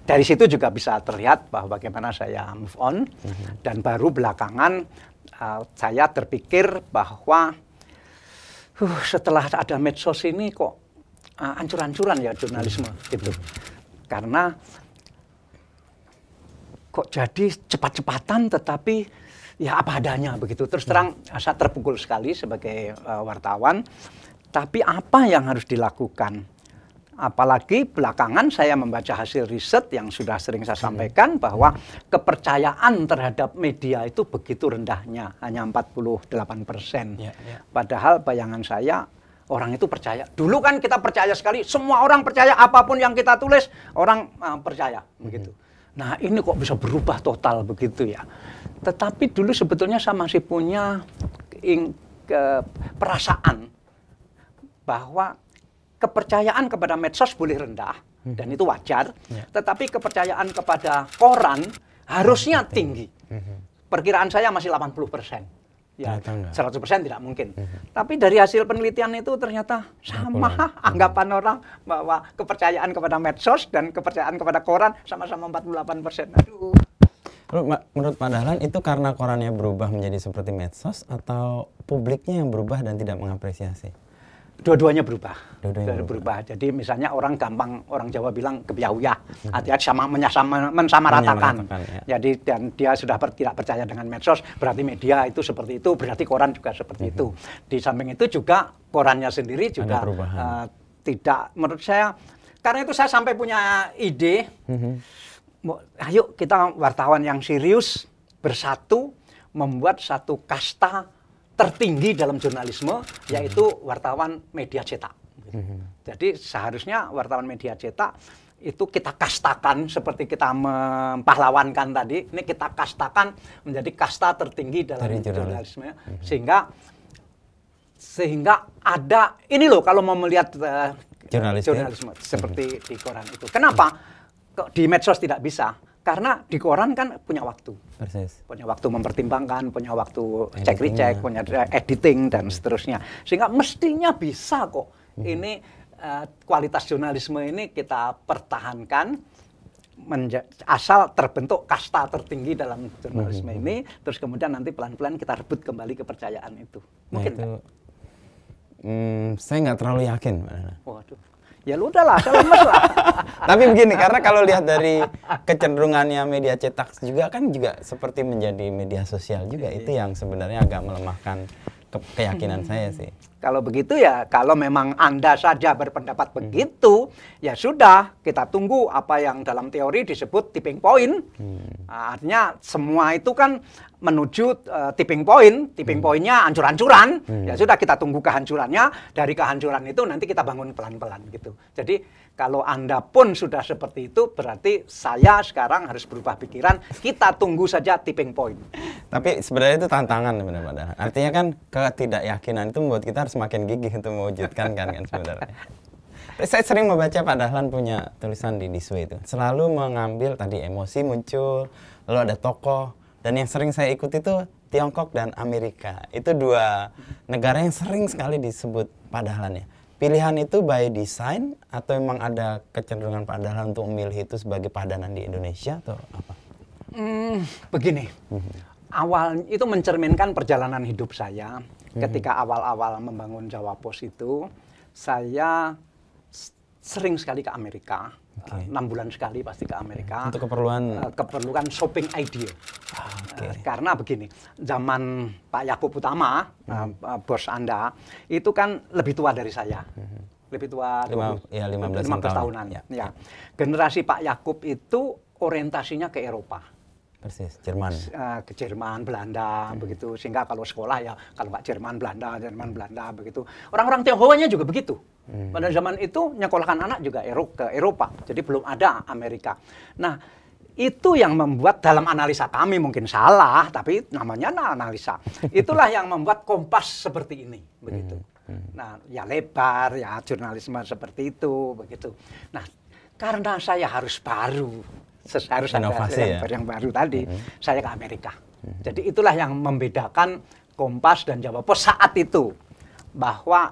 Dari situ juga bisa terlihat bahwa bagaimana saya move on, dan baru belakangan saya terpikir bahwa setelah ada medsos ini kok ancur-ancuran ya jurnalisme gitu. Karena kok jadi cepat-cepatan tetapi ya apa adanya begitu. Terus terang saya terpukul sekali sebagai wartawan, tapi apa yang harus dilakukan? Apalagi belakangan saya membaca hasil riset yang sudah sering saya sampaikan bahwa kepercayaan terhadap media itu begitu rendahnya, hanya 48%. Padahal bayangan saya orang itu percaya. Dulu kan kita percaya sekali, semua orang percaya, apapun yang kita tulis orang percaya begitu. Nah, ini kok bisa berubah total begitu ya. Tetapi dulu sebetulnya saya masih punya perasaan bahwa kepercayaan kepada medsos boleh rendah, dan itu wajar, tetapi kepercayaan kepada koran harusnya tinggi. Perkiraan saya masih 80%. Ya, 100% tidak mungkin. Tapi dari hasil penelitian itu ternyata sama anggapan orang bahwa kepercayaan kepada medsos dan kepercayaan kepada koran sama-sama 48%. Aduh. Menurut Pak Dahlan itu karena korannya berubah menjadi seperti medsos atau publiknya yang berubah dan tidak mengapresiasi? Dua-duanya berubah. Berubah. Jadi misalnya orang Jawa bilang kebiauyah, artinya mensamaratakan. Ya. Jadi dan dia sudah tidak percaya dengan medsos, berarti media itu seperti itu, berarti koran juga seperti itu. Di samping itu juga korannya sendiri juga tidak, menurut saya, karena itu saya sampai punya ide, ayo kita wartawan yang serius bersatu membuat satu kasta tertinggi dalam jurnalisme, yaitu wartawan media cetak. Jadi seharusnya wartawan media cetak itu kita kastakan seperti kita mempahlawankan tadi, ini kita kastakan menjadi kasta tertinggi dalam jurnalisme, sehingga ada, ini loh kalau mau melihat jurnalisme seperti di koran itu. Kenapa di medsos tidak bisa? Karena di koran kan punya waktu. Persis. Punya waktu mempertimbangkan, punya waktu cek-recek, punya editing, dan seterusnya. Sehingga mestinya bisa kok. Ini kualitas jurnalisme ini kita pertahankan, asal terbentuk kasta tertinggi dalam jurnalisme ini, terus kemudian nanti pelan-pelan kita rebut kembali kepercayaan itu. Mungkin itu, saya nggak terlalu yakin. Waduh. Ya lu udahlah, saya lemes lah. Tapi begini, karena kalau lihat dari kecenderungannya media cetak juga kan juga seperti menjadi media sosial juga. Itu yang sebenarnya agak melemahkan keyakinan saya sih. Kalau begitu ya, kalau memang Anda saja berpendapat begitu, ya sudah, kita tunggu apa yang dalam teori disebut tipping point. Artinya semua itu kan menuju tipping point. Tipping pointnya hancur-hancuran. Ya sudah, kita tunggu kehancurannya. Dari kehancuran itu nanti kita bangun pelan-pelan gitu. Jadi kalau Anda pun sudah seperti itu, berarti saya sekarang harus berubah pikiran. Kita tunggu saja tipping point. Tapi sebenarnya itu tantangan sebenarnya. Artinya kan ketidakyakinan itu membuat kita harus semakin gigih untuk mewujudkan kan sebenarnya. Saya sering membaca Pak Dahlan punya tulisan di Diswe itu. Selalu mengambil tadi emosi muncul, lalu ada tokoh. Dan yang sering saya ikuti itu Tiongkok dan Amerika. Itu dua negara yang sering sekali disebut Pak Dahlan ya. Pilihan itu by design atau memang ada kecenderungan Pak Dahlan untuk memilih itu sebagai padanan di Indonesia atau apa? Begini, awal itu mencerminkan perjalanan hidup saya. Ketika awal-awal membangun Jawa Pos itu, saya sering sekali ke Amerika. 6 bulan sekali pasti ke Amerika. Untuk keperluan shopping idea. Karena begini, zaman Pak Yakub Utama, bos Anda, itu kan lebih tua dari saya. Lebih tua 15 tahunan. Ya. Generasi Pak Yakub itu orientasinya ke Eropa. Persis, Jerman. Ke Jerman, Belanda, begitu. Sehingga kalau sekolah ya, kalau nggak Jerman, Belanda, begitu. Orang-orang Tionghoanya juga begitu. Pada zaman itu nyekolahkan anak juga ke Eropa. Jadi belum ada Amerika. Nah, itu yang membuat dalam analisa kami mungkin salah, tapi namanya analisa. Itulah yang membuat Kompas seperti ini, begitu. Nah, ya lebar, ya jurnalisme seperti itu, begitu. Nah, karena saya harus baru, harus ada yang baru tadi, saya ke Amerika. Jadi itulah yang membedakan Kompas dan Jawa Pos saat itu, bahwa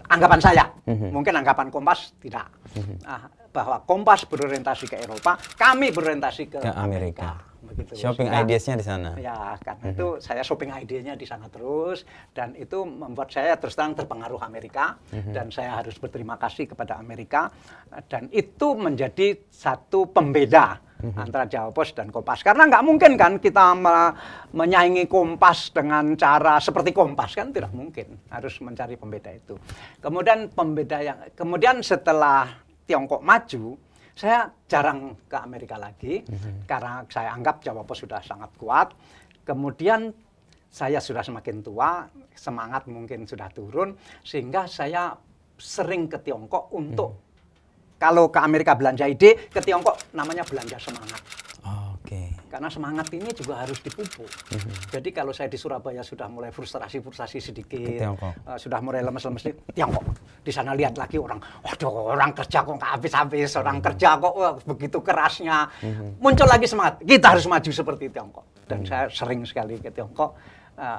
anggapan saya, mungkin anggapan Kompas tidak, bahwa Kompas berorientasi ke Eropa, kami berorientasi ke Amerika. Begitu. Shopping ideas-nya di sana. Ya, karena itu saya shopping idenya di sana terus, dan itu membuat saya terus terang terpengaruh Amerika, dan saya harus berterima kasih kepada Amerika, dan itu menjadi satu pembeda antara Jawa Pos dan Kompas. Karena nggak mungkin kan kita menyaingi Kompas dengan cara seperti Kompas, kan tidak mungkin. Harus mencari pembeda itu. Kemudian setelah Tiongkok maju, saya jarang ke Amerika lagi, karena saya anggap Jawa Pos sudah sangat kuat. Kemudian saya sudah semakin tua, semangat mungkin sudah turun, sehingga saya sering ke Tiongkok untuk, kalau ke Amerika belanja ide, ke Tiongkok namanya belanja semangat. Karena semangat ini juga harus dipupuk. Jadi kalau saya di Surabaya sudah mulai frustrasi sedikit, sudah mulai lemes-lemes di Tiongkok. Di sana lihat lagi orang, waduh, orang kerja kok nggak habis-habis, orang kerja kok begitu kerasnya. Muncul lagi semangat, kita harus maju seperti Tiongkok. Dan saya sering sekali ke Tiongkok.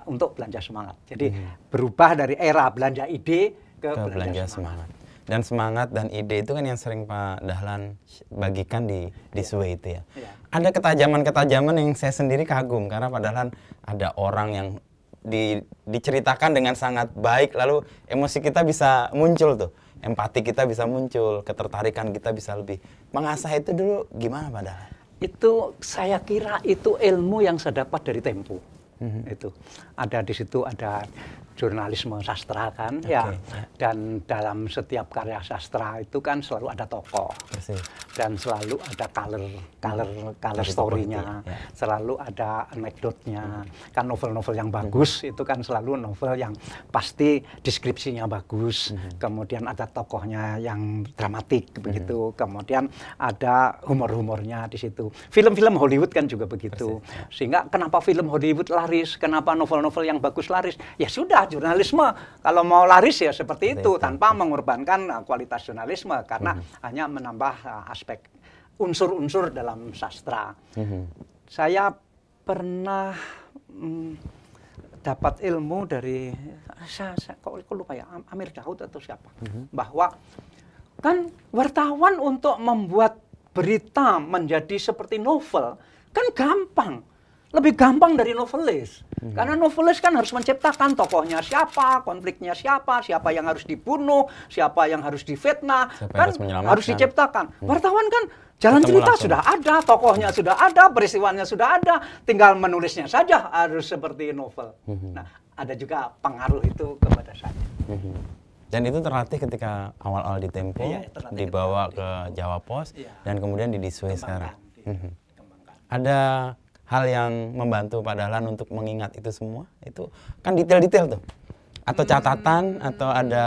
untuk belanja semangat. Jadi berubah dari era belanja ide ke belanja semangat. Dan semangat dan ide itu kan yang sering Pak Dahlan bagikan di Sway itu ya. Ada ketajaman-ketajaman yang saya sendiri kagum karena Pak Dahlan ada orang yang diceritakan dengan sangat baik, lalu emosi kita bisa muncul tuh, empati kita bisa muncul, ketertarikan kita bisa lebih mengasah. Itu dulu gimana Pak Dahlan? Itu saya kira itu ilmu yang saya dapat dari Tempo. Itu ada di situ, ada jurnalisme sastra kan, ya. Dan dalam setiap karya sastra itu kan selalu ada tokoh dan selalu ada color story-nya, selalu ada anekdotnya. Kan novel-novel yang bagus itu kan selalu novel yang pasti deskripsinya bagus, kemudian ada tokohnya yang dramatik begitu, kemudian ada humor-humornya di situ. Film-film Hollywood kan juga begitu. Sehingga kenapa film Hollywood laris, kenapa novel-novel yang bagus laris? Ya sudah, jurnalisme kalau mau laris ya seperti itu, tanpa mengorbankan kualitas jurnalisme, karena hanya menambah aspek unsur-unsur dalam sastra. Saya pernah dapat ilmu dari, saya kok lupa ya, Amir Daud atau siapa, bahwa kan wartawan untuk membuat berita menjadi seperti novel kan gampang. Lebih gampang dari novelis. Karena novelis kan harus menciptakan tokohnya siapa, konfliknya siapa, siapa yang harus dibunuh, siapa yang harus difitnah, kan harus diciptakan. Wartawan kan jalan cerita sudah ada, tokohnya sudah ada, peristiwanya sudah ada, tinggal menulisnya saja harus seperti novel. Nah, ada juga pengaruh itu kepada saya. Dan itu terlatih ketika awal-awal di Tempo, dibawa ke Jawa Pos, dan kemudian di Sway sekarang. Ada hal yang membantu Pak Dahlan untuk mengingat itu semua? Itu kan detail-detail tuh. Atau catatan, atau ada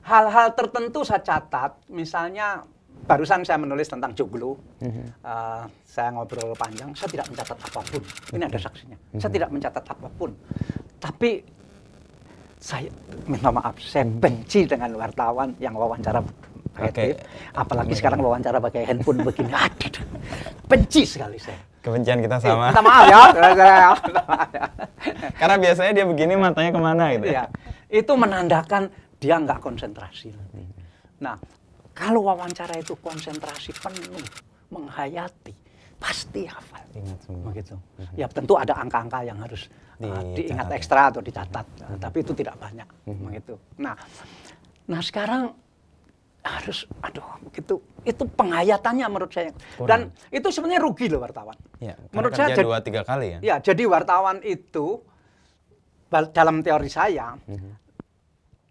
hal-hal tertentu saya catat. Misalnya barusan saya menulis tentang Joglo. Saya ngobrol panjang, saya tidak mencatat apapun. Ini ada saksinya. Saya tidak mencatat apapun. Tapi saya minta maaf, saya benci dengan wartawan yang wawancara pakai apalagi sekarang wawancara pakai handphone begini. Aduh, benci sekali saya. Kebencian kita sama. Minta maaf ya. Karena biasanya dia begini matanya kemana gitu. Ya, itu menandakan dia nggak konsentrasi. Nah, kalau wawancara itu konsentrasi penuh, menghayati, pasti hafal. Ingat semua. Begitu. Ya tentu ada angka-angka yang harus diingat ekstra atau dicatat, tapi itu tidak banyak. Begitu. Nah sekarang harus, begitu. Itu penghayatannya menurut saya. Dan itu sebenarnya rugi loh wartawan. Ya, menurut saya 2-3 kali ya. Ya, jadi wartawan itu dalam teori saya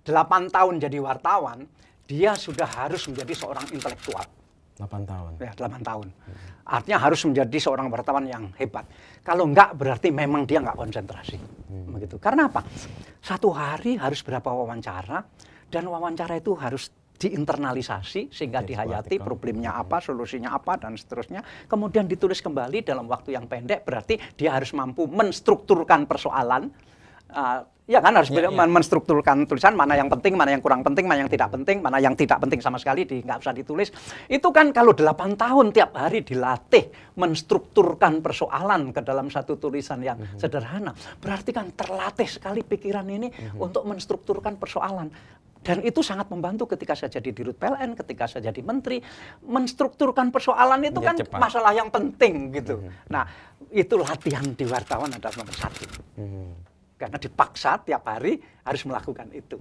8 tahun jadi wartawan, dia sudah harus menjadi seorang intelektual. 8 tahun. Ya, 8 tahun. Artinya harus menjadi seorang wartawan yang hebat. Kalau enggak berarti memang dia enggak konsentrasi. Begitu. Karena apa? Satu hari harus berapa wawancara, dan wawancara itu harus diinternalisasi sehingga dihayati problemnya apa, solusinya apa, dan seterusnya. Kemudian ditulis kembali dalam waktu yang pendek, berarti dia harus mampu menstrukturkan persoalan. Ya kan, harus menstrukturkan tulisan, mana yang penting, mana yang kurang penting, mana yang tidak penting, mana yang tidak penting sama sekali, nggak usah ditulis. Itu kan kalau 8 tahun tiap hari dilatih menstrukturkan persoalan ke dalam satu tulisan yang sederhana, berarti kan terlatih sekali pikiran ini untuk menstrukturkan persoalan. Dan itu sangat membantu ketika saya jadi Dirut PLN, ketika saya jadi menteri, menstrukturkan persoalan itu kan cepat. Masalah yang penting gitu. Nah, itu latihan di wartawan adalah nomor 1. Karena dipaksa tiap hari harus melakukan itu.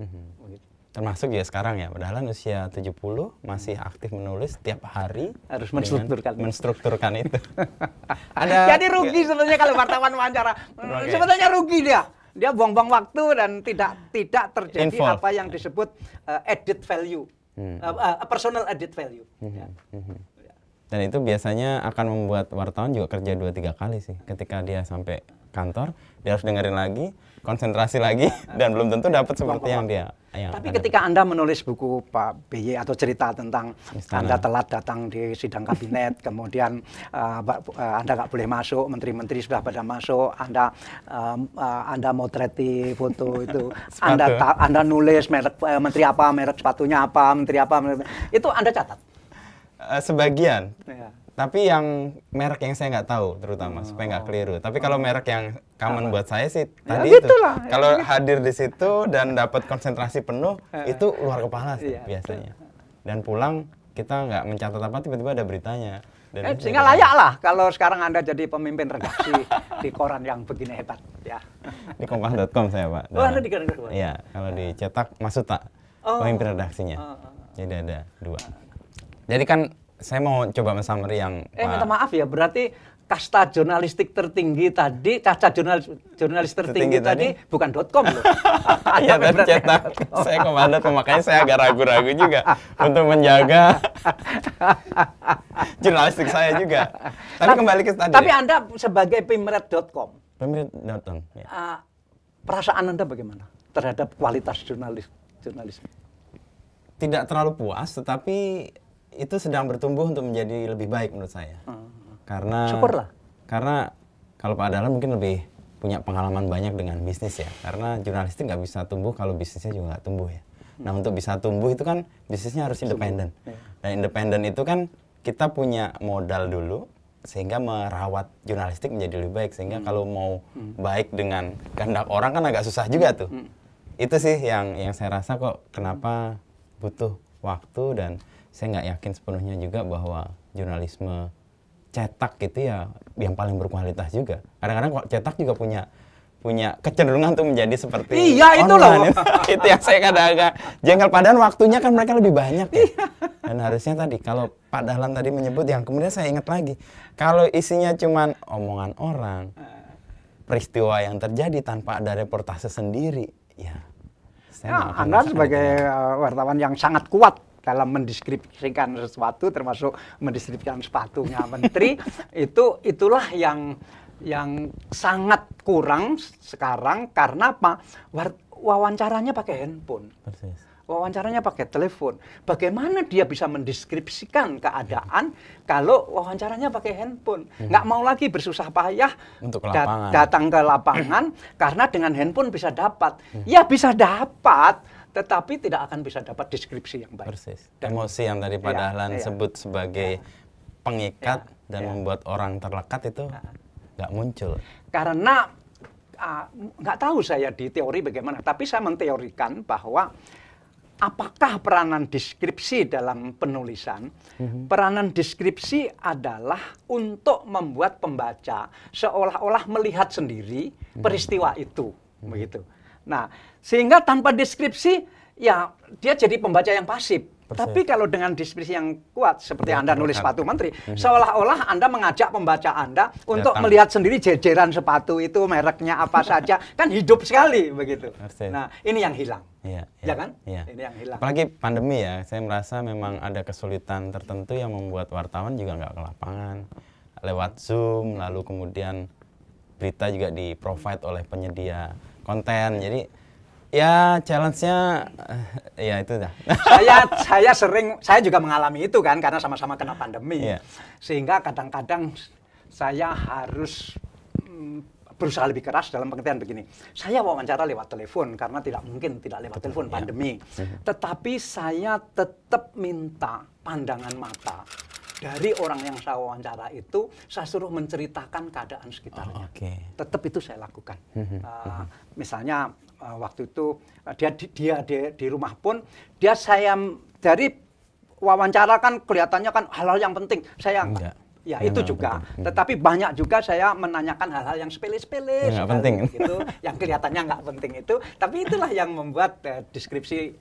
Termasuk ya sekarang ya, padahal usia 70 masih aktif menulis tiap hari. Harus menstrukturkan itu. Jadi rugi sebenarnya kalau wartawan wawancara. Sebenarnya rugi dia. Dia buang-buang waktu dan tidak terjadi apa yang disebut added value, personal added value. Dan itu biasanya akan membuat wartawan juga kerja 2-3 kali sih. Ketika dia sampai kantor, dia harus dengerin lagi, konsentrasi lagi, dan belum tentu dapat seperti yang dia. Tapi ketika Anda menulis buku Pak BY atau cerita tentang Anda telat datang di sidang kabinet, kemudian Anda nggak boleh masuk, menteri-menteri sudah pada masuk, Anda motreti foto itu, Anda nulis merek menteri apa, merek sepatunya apa, menteri apa, itu Anda catat. Sebagian. Tapi yang merek yang saya nggak tahu terutama supaya nggak keliru. Tapi kalau merek yang common buat saya sih tadi itu. Kalau hadir di situ dan dapat konsentrasi penuh itu luar kepala sih biasanya. Dan pulang kita nggak mencatat apa tiba-tiba ada beritanya. Dan sehingga layak lah kalau sekarang Anda jadi pemimpin redaksi di koran yang begini hebat ya. Di kompas.com saya Pak. Oh, Anda di kompas.com. Iya, kalau dicetak Masud tak pemimpin redaksinya. Jadi ada 2. Jadi kan saya mau coba men-summary yang minta maaf ya, berarti kasta jurnalistik tertinggi tadi, caca jurnalis tertinggi tadi bukan .com loh. Iya, dan cetak. Saya komando, makanya saya agak ragu-ragu juga untuk menjaga jurnalistik saya juga. Tapi kembali ke tadi. Tapi Anda sebagai pimret.com. Pimret.com. Ya. Perasaan Anda bagaimana terhadap kualitas jurnalisme? Tidak terlalu puas, tetapi itu sedang bertumbuh untuk menjadi lebih baik menurut saya. Syukurlah. Karena kalau Pak Dahlan mungkin lebih punya pengalaman banyak dengan bisnis ya. Karena jurnalistik nggak bisa tumbuh kalau bisnisnya juga nggak tumbuh ya. Nah untuk bisa tumbuh itu kan bisnisnya harus independen. Dan independen itu kan kita punya modal dulu sehingga merawat jurnalistik menjadi lebih baik. Sehingga kalau mau baik dengan kehendak orang kan agak susah juga tuh. Itu sih yang saya rasa kok kenapa butuh waktu, dan saya nggak yakin sepenuhnya juga bahwa jurnalisme cetak gitu ya yang paling berkualitas juga. Kadang-kadang kok cetak juga punya kecenderungan untuk menjadi seperti itu loh. Itu yang saya kadang-kadang jengkel, padahal waktunya kan mereka lebih banyak ya. Dan harusnya tadi kalau Pak Dahlan tadi menyebut, yang kemudian saya ingat lagi, kalau isinya cuman omongan orang, peristiwa yang terjadi tanpa ada reportase sendiri, ya saya Anda sebagai wartawan yang sangat kuat dalam mendeskripsikan sesuatu, termasuk mendeskripsikan sepatunya menteri, itulah yang sangat kurang sekarang. Karena apa? Wawancaranya pakai handphone. Persis. Wawancaranya pakai telepon. Bagaimana dia bisa mendeskripsikan keadaan kalau wawancaranya pakai handphone? Nggak mau lagi bersusah payah untuk datang ke lapangan, karena dengan handphone bisa dapat. Ya bisa dapat, tetapi tidak akan bisa dapat deskripsi yang baik. Persis. Emosi yang tadi Pak Dahlan sebut sebagai pengikat dan membuat orang terlekat itu nggak muncul. Karena nggak tahu saya di teori bagaimana, tapi saya menteorikan bahwa apakah peranan deskripsi dalam penulisan? Peranan deskripsi adalah untuk membuat pembaca seolah-olah melihat sendiri peristiwa itu, begitu. Nah, sehingga tanpa deskripsi ya dia jadi pembaca yang pasif. Tapi kalau dengan deskripsi yang kuat seperti Anda nulis sepatu menteri, seolah-olah Anda mengajak pembaca Anda untuk melihat sendiri jejeran sepatu itu, mereknya apa saja, kan hidup sekali begitu. Nah, ini yang hilang. Ya kan? Ini yang hilang. Apalagi pandemi ya, saya merasa memang ada kesulitan tertentu yang membuat wartawan juga nggak ke lapangan. Lewat Zoom, lalu kemudian berita juga di-provide oleh penyedia konten. Jadi ya challenge-nya ya itu dah. Saya juga mengalami itu kan, karena sama-sama kena pandemi. Sehingga kadang-kadang saya harus berusaha lebih keras dalam pengertian begini. Saya wawancara lewat telepon karena tidak mungkin tidak lewat telepon pandemi. Tetapi saya tetap minta pandangan mata dari orang yang saya wawancara itu, saya suruh menceritakan keadaan sekitarnya. Tetap itu saya lakukan. Misalnya waktu itu dia di rumah pun, saya dari wawancara kan kelihatannya kan hal-hal yang penting. Saya ya itu juga. Tetapi banyak juga saya menanyakan hal-hal yang sepele-sepele, yang penting gitu, yang kelihatannya nggak penting itu. Tapi itulah yang membuat deskripsi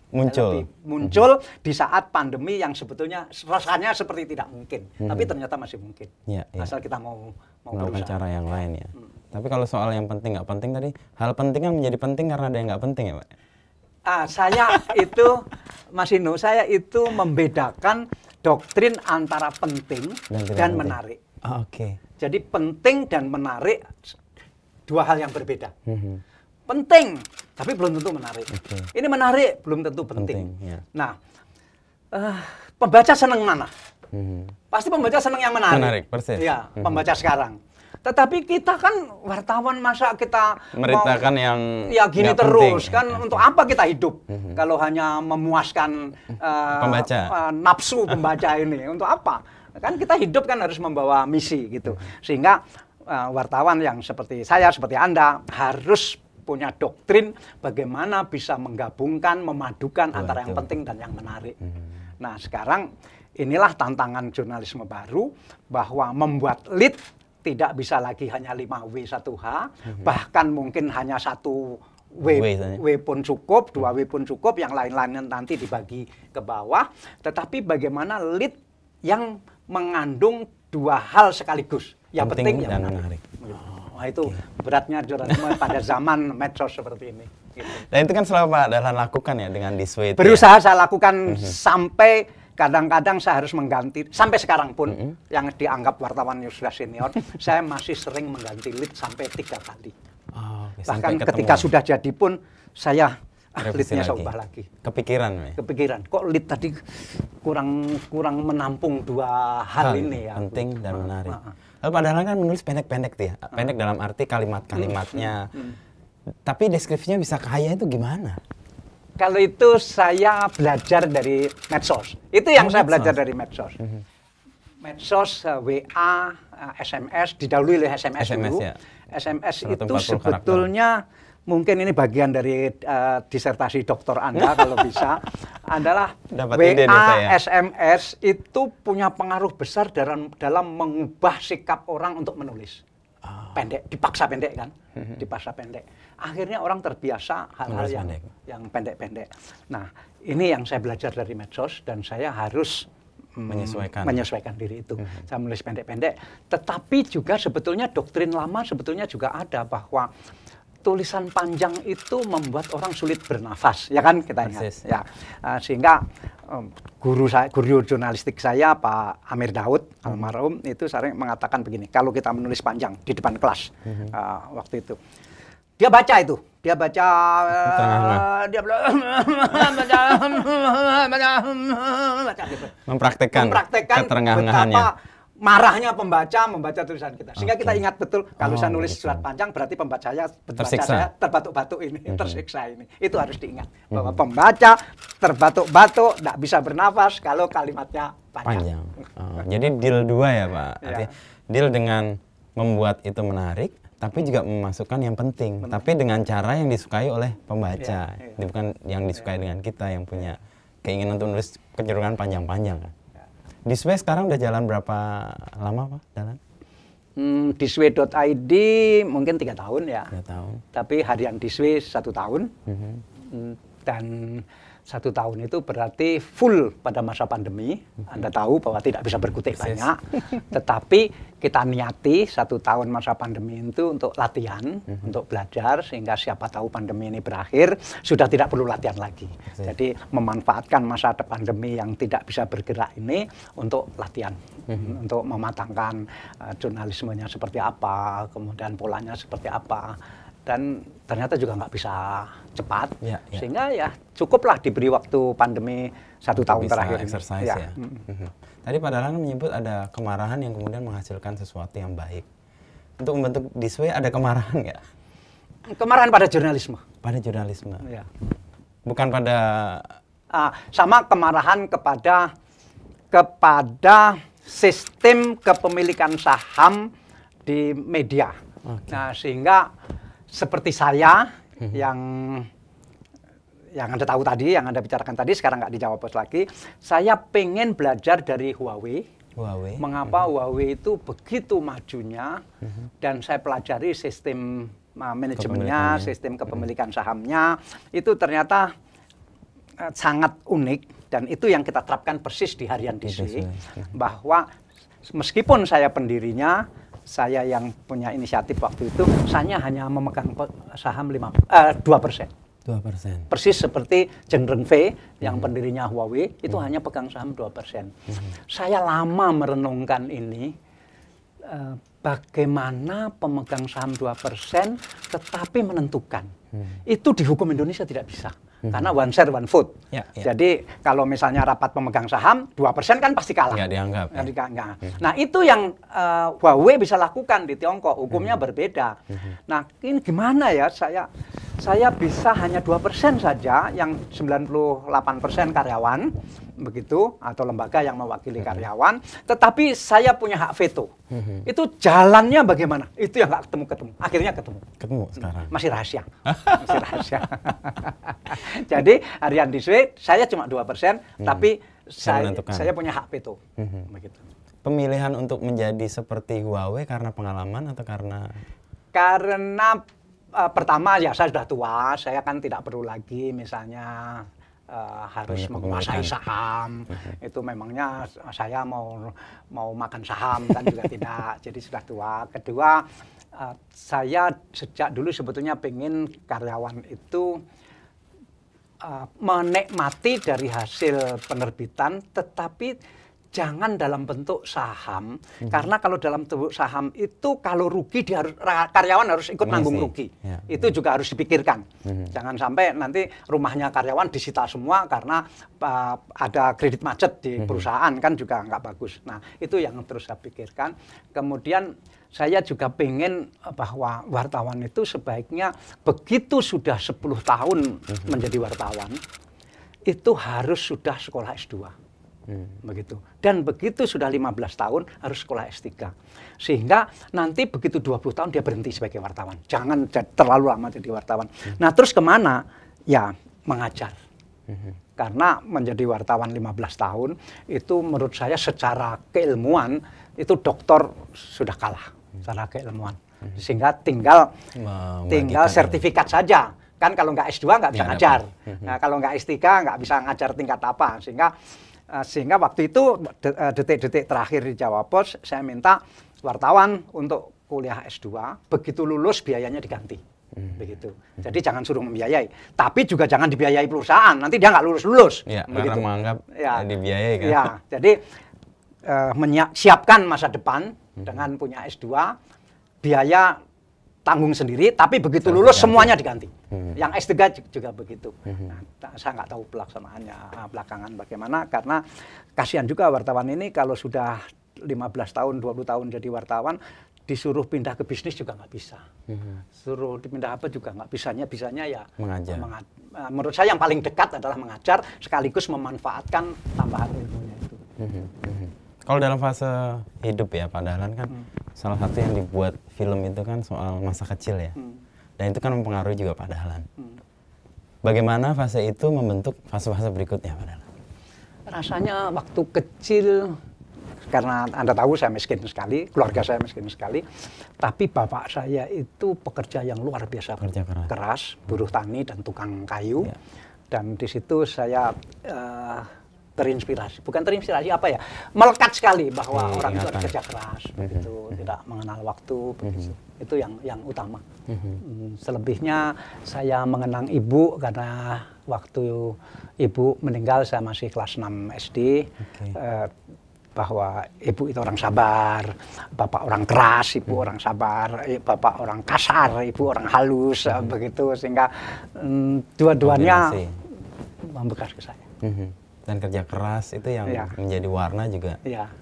muncul di saat pandemi yang sebetulnya rasanya seperti tidak mungkin, tapi ternyata masih mungkin. Asal kita mau melakukan cara yang lain ya. Tapi kalau soal yang penting nggak penting tadi, hal penting kan menjadi penting karena ada yang nggak penting ya Pak? Saya itu, Mas Inu, saya itu membedakan doktrin antara penting dan menarik. Jadi penting dan menarik dua hal yang berbeda. Penting, tapi belum tentu menarik. Ini menarik, belum tentu penting. Nah, pembaca senang mana? Pasti pembaca senang yang menarik. Persis. Ya, pembaca sekarang. Tetapi kita kan wartawan, masa kita meritakan yang ya gini terus penting. Kan untuk apa kita hidup kalau hanya memuaskan pembaca, nafsu pembaca ini? Untuk apa? Kan kita hidup kan harus membawa misi gitu. Sehingga wartawan yang seperti saya, seperti Anda harus punya doktrin bagaimana bisa menggabungkan, memadukan antara yang penting dan yang menarik. Nah, sekarang inilah tantangan jurnalisme baru, bahwa membuat lead tidak bisa lagi hanya 5W 1H, bahkan mungkin hanya 1W pun cukup, 2W pun cukup, yang lain-lainnya nanti dibagi ke bawah. Tetapi bagaimana lead yang mengandung dua hal sekaligus, yang penting yang menarik. Wah, itu beratnya jurnalisme pada zaman medsos seperti ini. Gitu. Dan itu kan selalu Pak Dahlan lakukan ya dengan This Way. Berusaha saya lakukan sampai kadang-kadang saya harus mengganti, sampai sekarang pun yang dianggap wartawan yang sudah senior, saya masih sering mengganti lead sampai 3 kali. Bahkan ketika sudah jadi pun saya leadnya saya ubah lagi. Kepikiran. Kok lead tadi kurang menampung dua hal ini ya. Penting dan menarik. Lalu Pak Dahlan kan menulis pendek-pendek tuh ya. Pendek dalam arti kalimat-kalimatnya. Tapi deskripsinya bisa kaya itu gimana? Kalau itu saya belajar dari medsos. Itu yang saya belajar dari medsos. Medsos, WA, SMS, didahului oleh SMS dulu. Ya. SMS itu sebetulnya mungkin ini bagian dari disertasi doktor Anda kalau bisa, adalah WA, SMS itu punya pengaruh besar dalam mengubah sikap orang untuk menulis. Pendek, dipaksa pendek kan, dipaksa pendek. Akhirnya orang terbiasa hal-hal yang pendek-pendek. Nah, ini yang saya belajar dari medsos dan saya harus menyesuaikan diri itu. Saya menulis pendek-pendek, tetapi juga sebetulnya doktrin lama sebetulnya juga ada bahwa tulisan panjang itu membuat orang sulit bernafas, ya kan kita ingat. Ya, sehingga guru jurnalistik saya Pak Amir Daud almarhum itu sering mengatakan begini, kalau kita menulis panjang di depan kelas waktu itu, dia baca gitu. Mempraktekkan keterengahannya. Marahnya pembaca membaca tulisan kita, sehingga kita ingat betul kalau saya nulis surat panjang berarti pembaca saya terbatuk-batuk ini, tersiksa ini. Itu harus diingat bahwa pembaca terbatuk-batuk, tidak bisa bernafas kalau kalimatnya panjang. Jadi deal 2 ya Pak. Artinya deal dengan membuat itu menarik, tapi juga memasukkan yang penting, tapi dengan cara yang disukai oleh pembaca, bukan yang disukai dengan kita yang punya keinginan untuk menulis kecenderungan panjang-panjang kan. This Way sekarang udah jalan berapa lama Pak Dahlan? Thisway.id mungkin 3 tahun ya. 3 tahun. Tapi harian This Way 1 tahun. Dan 1 tahun itu berarti full pada masa pandemi. Anda tahu bahwa tidak bisa berkutik banyak. Tetapi kita niati 1 tahun masa pandemi itu untuk latihan, untuk belajar, sehingga siapa tahu pandemi ini berakhir, sudah tidak perlu latihan lagi. Jadi memanfaatkan masa pandemi yang tidak bisa bergerak ini untuk latihan, untuk mematangkan jurnalismenya seperti apa, kemudian polanya seperti apa. Dan ternyata juga nggak bisa cepat, sehingga ya cukuplah diberi waktu pandemi 1 tahun terakhir exercise ya. Tadi Pak Dahlan menyebut ada kemarahan yang kemudian menghasilkan sesuatu yang baik. Untuk membentuk This Way ada kemarahan nggak? Kemarahan pada jurnalisme. Pada jurnalisme. Ya. Bukan pada. Sama kemarahan kepada sistem kepemilikan saham di media. Nah, sehingga seperti saya yang Anda tahu tadi, yang Anda bicarakan tadi, sekarang nggak dijawab lagi. Saya pengen belajar dari Huawei. Mengapa Huawei itu begitu majunya, dan saya pelajari sistem manajemennya, sistem kepemilikan sahamnya, itu ternyata sangat unik, dan itu yang kita terapkan persis di harian This Way. Bahwa meskipun saya pendirinya, saya yang punya inisiatif waktu itu, saya hanya memegang saham 2%. Persis seperti Zheng Rongfei yang pendirinya Huawei, itu hanya pegang saham 2%. Saya lama merenungkan ini, bagaimana pemegang saham 2% tetapi menentukan. Itu di hukum Indonesia tidak bisa. Karena one share, one vote. Jadi kalau misalnya rapat pemegang saham, 2% kan pasti kalah. Nggak dianggap. Nah itu yang Huawei bisa lakukan di Tiongkok, hukumnya berbeda. Nah ini gimana ya, saya saya bisa hanya 2% saja, yang 98% karyawan, begitu, atau lembaga yang mewakili karyawan, tetapi saya punya hak veto. Itu jalannya bagaimana? Itu yang nggak ketemu-ketemu. Akhirnya ketemu. Ketemu sekarang. Masih rahasia. Masih rahasia. Jadi harian di Swiss, saya cuma 2%, tapi saya punya hak veto. Begitu. Pemilihan untuk menjadi seperti Huawei karena pengalaman atau karena? Karena pertama ya saya sudah tua, saya kan tidak perlu lagi misalnya harus menguasai saham. Itu memangnya saya mau makan saham kan juga tidak. Jadi sudah tua. Kedua, saya sejak dulu sebetulnya pengen karyawan itu menikmati dari hasil penerbitan, tetapi jangan dalam bentuk saham, karena kalau dalam bentuk saham itu kalau rugi karyawan harus ikut nanggung rugi. Ya. Itu juga harus dipikirkan. Jangan sampai nanti rumahnya karyawan disita semua karena ada kredit macet di perusahaan, kan juga nggak bagus. Nah, itu yang terus saya pikirkan. Kemudian saya juga pengen bahwa wartawan itu sebaiknya begitu sudah 10 tahun menjadi wartawan, itu harus sudah sekolah S2. Begitu. Dan begitu sudah 15 tahun harus sekolah S3. Sehingga nanti begitu 20 tahun dia berhenti sebagai wartawan. Jangan terlalu lama jadi wartawan. Nah, terus kemana? Ya, mengajar. Karena menjadi wartawan 15 tahun itu menurut saya secara keilmuan itu doktor sudah kalah secara keilmuan. Sehingga tinggal sertifikat saja. Kan kalau nggak S2 nggak bisa ngajar. Nah, kalau nggak S3 nggak bisa ngajar tingkat apa. Sehingga waktu itu detik-detik terakhir di Jawa Pos saya minta wartawan untuk kuliah S2, begitu lulus biayanya diganti. Begitu. Jadi jangan suruh membiayai, tapi juga jangan dibiayai perusahaan, nanti dia nggak lulus-lulus. Ya, karena menganggap dibiayai kan. Ya, jadi siapkan masa depan dengan punya S2, biaya tanggung sendiri, tapi begitu lulus semuanya diganti. Yang S3 juga begitu. Nah, saya nggak tahu pelaksanaannya belakangan bagaimana, karena kasihan juga wartawan ini kalau sudah 15 tahun, 20 tahun jadi wartawan, disuruh pindah ke bisnis juga nggak bisa. Suruh dipindah apa juga nggak bisanya ya mengajar. Menurut saya yang paling dekat adalah mengajar, sekaligus memanfaatkan tambahan ilmunya itu. Kalau dalam fase hidup ya Pak Dahlan kan salah satu yang dibuat film itu kan soal masa kecil ya. Dan itu kan mempengaruhi juga Pak Dahlan. Bagaimana fase itu membentuk fase-fase berikutnya Pak Dahlan? Rasanya waktu kecil, karena Anda tahu saya miskin sekali, keluarga saya miskin sekali, tapi bapak saya itu pekerja yang luar biasa keras, buruh tani dan tukang kayu. Ya. Dan di situ saya terinspirasi, bukan terinspirasi apa ya, melekat sekali bahwa orang itu harus kerja keras, begitu, tidak mengenal waktu, begitu. Itu yang utama. Selebihnya saya mengenang ibu karena waktu ibu meninggal saya masih kelas 6 SD. Bahwa ibu itu orang sabar, bapak orang keras, ibu orang sabar, bapak orang kasar, ibu orang halus, begitu, sehingga dua-duanya membekas ke saya. Dan kerja keras itu yang menjadi warna juga.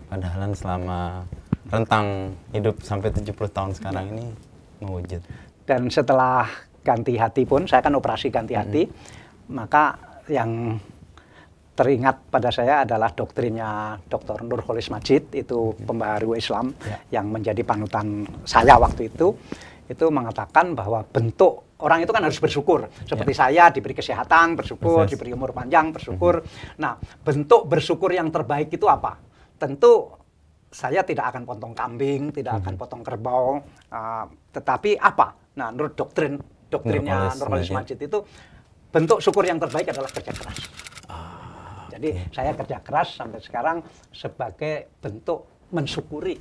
Pak Dahlan selama rentang hidup sampai 70 tahun sekarang ini mewujud. Dan setelah ganti hati pun, saya kan operasi ganti hati, maka yang teringat pada saya adalah doktrinnya Dr. Nurholis Majid, itu pembaharu Islam yang menjadi panutan saya waktu itu mengatakan bahwa bentuk orang itu kan harus bersyukur. Seperti saya diberi kesehatan, bersyukur, diberi umur panjang, bersyukur. Nah, bentuk bersyukur yang terbaik itu apa? Tentu saya tidak akan potong kambing, tidak akan potong kerbau, tetapi apa? Nah, menurut doktrinnya Nurholis Majid itu bentuk syukur yang terbaik adalah kerja keras. Jadi saya kerja keras sampai sekarang sebagai bentuk mensyukuri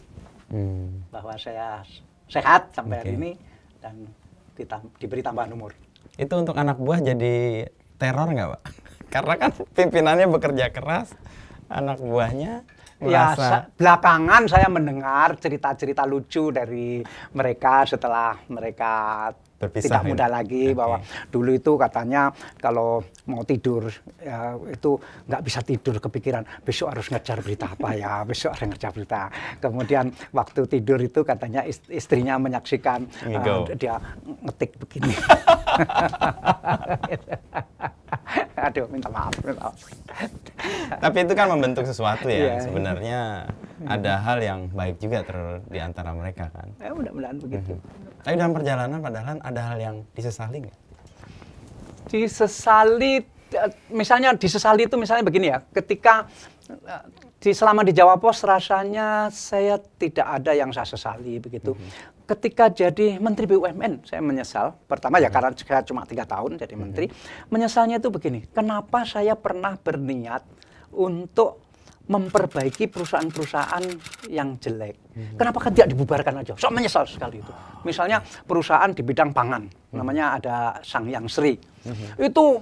bahwa saya sehat sampai hari ini dan diberi tambahan umur. Itu untuk anak buah jadi teror nggak Pak? Karena kan pimpinannya bekerja keras, anak buahnya merasa... Ya, belakangan saya mendengar cerita-cerita lucu dari mereka setelah mereka tidak muda lagi. Bahwa dulu itu katanya kalau mau tidur ya, itu nggak bisa tidur, kepikiran besok harus ngejar berita apa ya, besok harus ngejar berita. Kemudian waktu tidur itu katanya istrinya menyaksikan dia ngetik begini. Aduh, minta maaf. Tapi itu kan membentuk sesuatu ya. Sebenarnya ada hal yang baik juga di antara mereka kan. Ya, mudah-mudahan begitu. Tapi dalam perjalanan padahal ada hal yang disesali nggak? Disesali, misalnya disesali itu misalnya begini ya, ketika selama di Jawa Pos rasanya saya tidak ada yang saya sesali begitu. Ketika jadi Menteri BUMN saya menyesal. Pertama ya karena saya cuma 3 tahun jadi menteri. Menyesalnya itu begini, kenapa saya pernah berniat untuk memperbaiki perusahaan-perusahaan yang jelek. Kenapa kan tidak dibubarkan aja? Saya menyesal sekali itu. Misalnya perusahaan di bidang pangan, namanya ada Sangyang Sri. Itu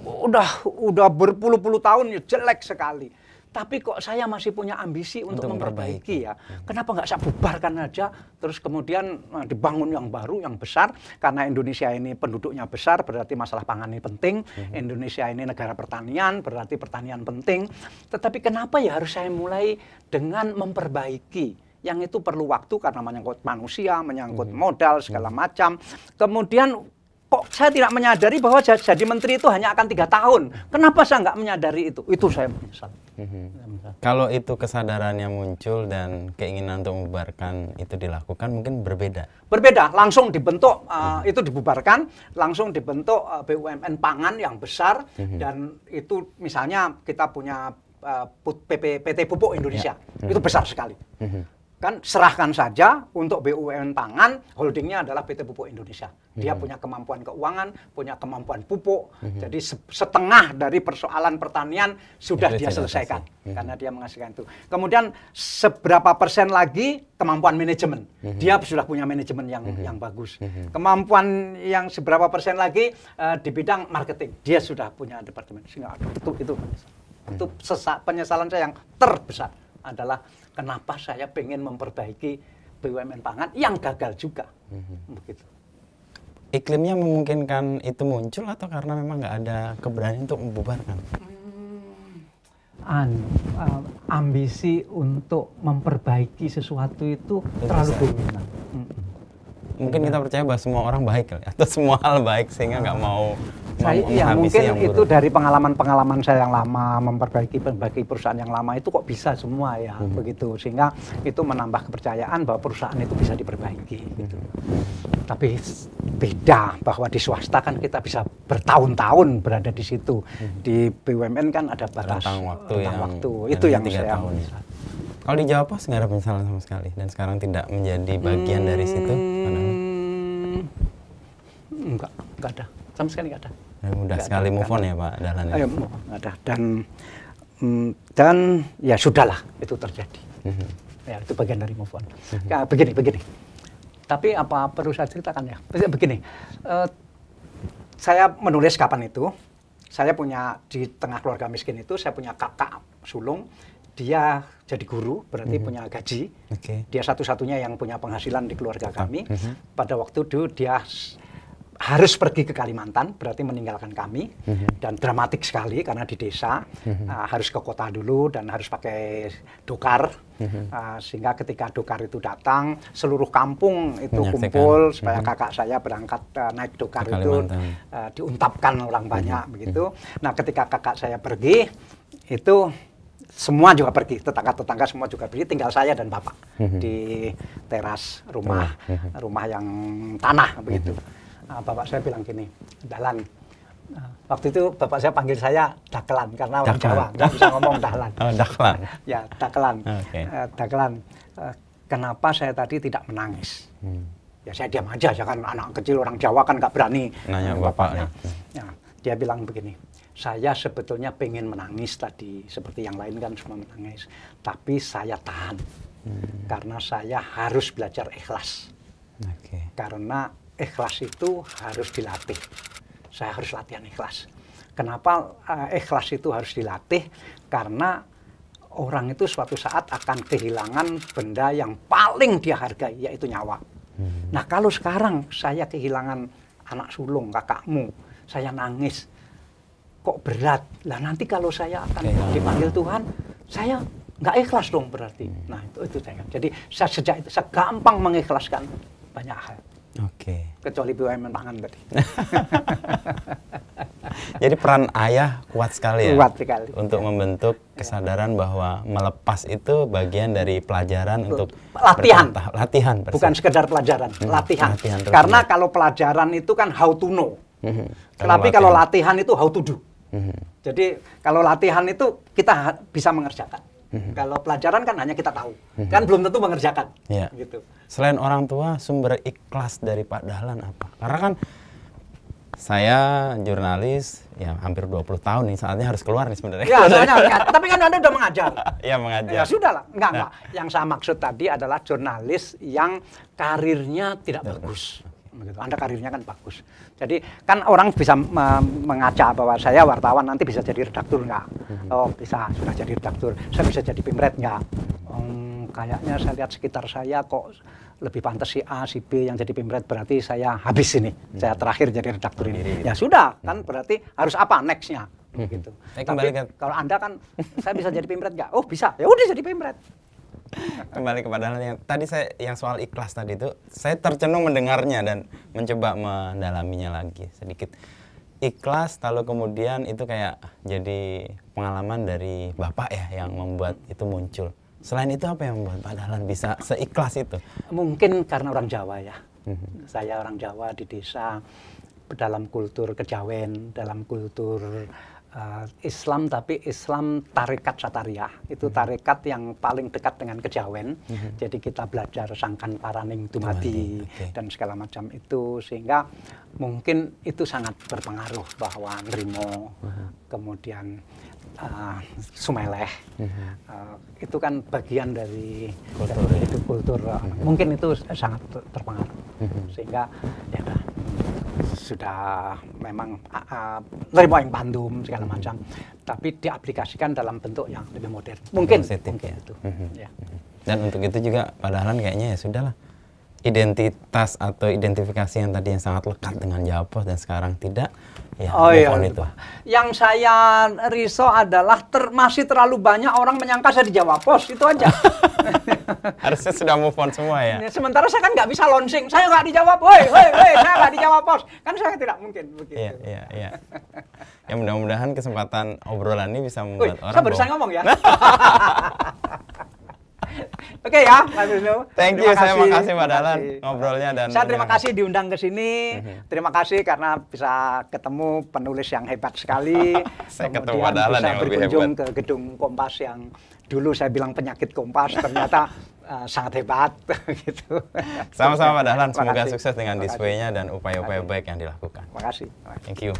udah berpuluh-puluh tahun ya jelek sekali. Tapi kok saya masih punya ambisi untuk memperbaiki ya. Kenapa nggak saya bubarkan aja, terus kemudian dibangun yang baru, yang besar. Karena Indonesia ini penduduknya besar, berarti masalah pangan ini penting. Indonesia ini negara pertanian, berarti pertanian penting. Tetapi kenapa ya harus saya mulai dengan memperbaiki? Yang itu perlu waktu karena menyangkut manusia, menyangkut modal, segala macam. Kemudian kok saya tidak menyadari bahwa jadi menteri itu hanya akan 3 tahun. Kenapa saya nggak menyadari itu? Itu saya menyesal. Kalau itu kesadarannya muncul dan keinginan untuk membubarkan itu dilakukan mungkin berbeda. Berbeda, langsung dibentuk itu dibubarkan, langsung dibentuk BUMN pangan yang besar dan itu misalnya kita punya PT Pupuk Indonesia. Itu besar sekali. Kan serahkan saja untuk BUMN pangan, holdingnya adalah PT Pupuk Indonesia. Dia punya kemampuan keuangan, punya kemampuan pupuk. Jadi setengah dari persoalan pertanian sudah dia selesaikan karena dia menghasilkan itu. Kemudian seberapa persen lagi kemampuan manajemen. Dia sudah punya manajemen yang bagus. Kemampuan yang seberapa persen lagi di bidang marketing. Dia sudah punya departemen. Sehingga itu penyesalan saya yang terbesar adalah kenapa saya pengen memperbaiki BUMN pangan yang gagal juga. Begitu. Iklimnya memungkinkan itu muncul atau karena memang nggak ada keberanian untuk membubarkan? Ambisi untuk memperbaiki sesuatu itu terlalu dominan. Mungkin kita percaya bahwa semua orang baik kali, atau semua hal baik sehingga nggak mau ya mungkin itu dari pengalaman-pengalaman saya yang lama memperbaiki perusahaan yang lama itu kok bisa semua ya begitu, sehingga itu menambah kepercayaan bahwa perusahaan itu bisa diperbaiki gitu. Tapi beda bahwa di swasta kan kita bisa bertahun-tahun berada di situ. Di BUMN kan ada batas waktu. Itu yang saya kalau di Jawa Pos nggak ada penyesalan sama sekali dan sekarang tidak menjadi bagian dari situ? Enggak ada. Sama sekali nggak ada. Mudah sekali move on ya Pak Dahlan. Nggak ada. Dan ya sudahlah itu terjadi. Ya itu bagian dari move on. Ya, begini. Tapi apa perlu saya ceritakan ya? Begini, saya menulis kapan itu. Saya punya di tengah keluarga miskin itu saya punya kakak sulung. Dia jadi guru, berarti punya gaji. Dia satu-satunya yang punya penghasilan di keluarga kami. Pada waktu itu dia harus pergi ke Kalimantan, berarti meninggalkan kami. Dan dramatik sekali karena di desa. Harus ke kota dulu dan harus pakai dokar. Sehingga ketika dokar itu datang, seluruh kampung itu kumpul supaya kakak saya berangkat naik dokar itu. Diuntapkan orang banyak begitu. Nah ketika kakak saya pergi, itu semua juga pergi, tetangga-tetangga semua juga pergi, tinggal saya dan bapak di teras rumah yang tanah begitu. Bapak saya bilang gini, Dahlan, waktu itu bapak saya panggil saya Dakelan karena orang Jawa nggak bisa ngomong Dahlan. Daklan. Ya Dakelan. Dakelan. Kenapa saya tadi tidak menangis? Ya saya diam aja, ya kan anak kecil orang Jawa kan nggak berani nanya bapaknya. Ya, dia bilang begini. Saya sebetulnya pengen menangis tadi, seperti yang lain kan semua menangis. Tapi saya tahan, karena saya harus belajar ikhlas. Karena ikhlas itu harus dilatih. Saya harus latihan ikhlas. Kenapa ikhlas itu harus dilatih? Karena orang itu suatu saat akan kehilangan benda yang paling dia hargai, yaitu nyawa. Nah kalau sekarang saya kehilangan anak sulung kakakmu, saya nangis, kok berat. Lah nanti kalau saya akan dipanggil Tuhan, saya nggak ikhlas dong berarti. Nah itu saya. Jadi sejak itu saya gampang mengikhlaskan banyak hal. Oke. Kecuali BUMN pangan tadi. Jadi peran ayah kuat sekali ya. Kuat sekali. Untuk membentuk kesadaran bahwa melepas itu bagian dari pelajaran untuk latihan. Latihan. Bukan sekedar pelajaran, latihan. Latihan karena kalau pelajaran itu kan how to know. Tapi kalau latihan itu how to do. Jadi kalau latihan itu kita bisa mengerjakan. Kalau pelajaran kan hanya kita tahu, kan belum tentu mengerjakan. Ya. Gitu. Selain orang tua, sumber ikhlas dari Pak Dahlan apa? Karena kan saya jurnalis, ya hampir 20 tahun nih, saatnya harus keluar nih sebenarnya. Ya, soalnya, tapi kan Anda udah mengajar. Iya, mengajar. Ya sudah lah, enggak. Yang saya maksud tadi adalah jurnalis yang karirnya tidak bagus. Begitu. Anda karirnya kan bagus. Jadi kan orang bisa mengaca bahwa saya wartawan nanti bisa jadi redaktur nggak? Oh bisa, sudah jadi redaktur. Saya bisa jadi pimret nggak? Kayaknya saya lihat sekitar saya kok lebih pantas si A, si B yang jadi pimret, berarti saya habis ini. Saya terakhir jadi redaktur ini. Ya sudah, kan berarti harus apa next-nya? Gitu. Tapi kalau Anda kan, saya bisa jadi pimret nggak? Oh bisa, ya udah jadi pimret. Kembali kepada hal yang tadi saya yang soal ikhlas tadi itu saya tercenung mendengarnya dan mencoba mendalaminya lagi sedikit. Ikhlas lalu kemudian itu kayak jadi pengalaman dari Bapak ya yang membuat itu muncul. Selain itu apa yang membuat Pak Dahlan bisa seikhlas itu? Mungkin karena orang Jawa ya. Saya orang Jawa di desa, dalam kultur kejawen, dalam kultur Islam, tapi Islam tarekat Satariyah. Itu tarekat yang paling dekat dengan kejawen. Jadi kita belajar sangkan paraning dumadi dan segala macam itu, sehingga mungkin itu sangat berpengaruh bahwa nrimo, kemudian sumeleh, itu kan bagian dari kultur. Mungkin itu sangat terpengaruh, sehingga ya sudah memang nerimo yang bandum segala macam, tapi diaplikasikan dalam bentuk yang lebih modern. Mungkin itu. Ya. Dan untuk itu juga Pak Dahlan kayaknya ya sudahlah. Identitas atau identifikasi yang tadi yang sangat lekat dengan Jawa Pos dan sekarang tidak, ya itu. Yang saya risau adalah masih terlalu banyak orang menyangka saya di Jawa Pos, itu aja. Harusnya sudah move on semua ya. Sementara saya kan nggak bisa launching, saya nggak dijawab, woi, saya nggak dijawab Pos, kan saya tidak mungkin begitu. Iya. Ya mudah-mudahan kesempatan obrolan ini bisa membuat orang. Saya barusan ngomong ya. Oke ya, Mas Wisnu. Thank you, saya makasih Pak Dahlan ngobrolnya dan saya terima kasih diundang ke sini. Terima kasih karena bisa ketemu penulis yang hebat sekali. Saya ketemu Pak Dahlan yang lebih hebat. Berkunjung ke gedung Kompas yang dulu saya bilang penyakit Kompas, ternyata sangat hebat gitu. Sama-sama Pak Dahlan, semoga sukses dengan display-nya dan upaya-upaya baik yang dilakukan. Terima kasih. Thank you.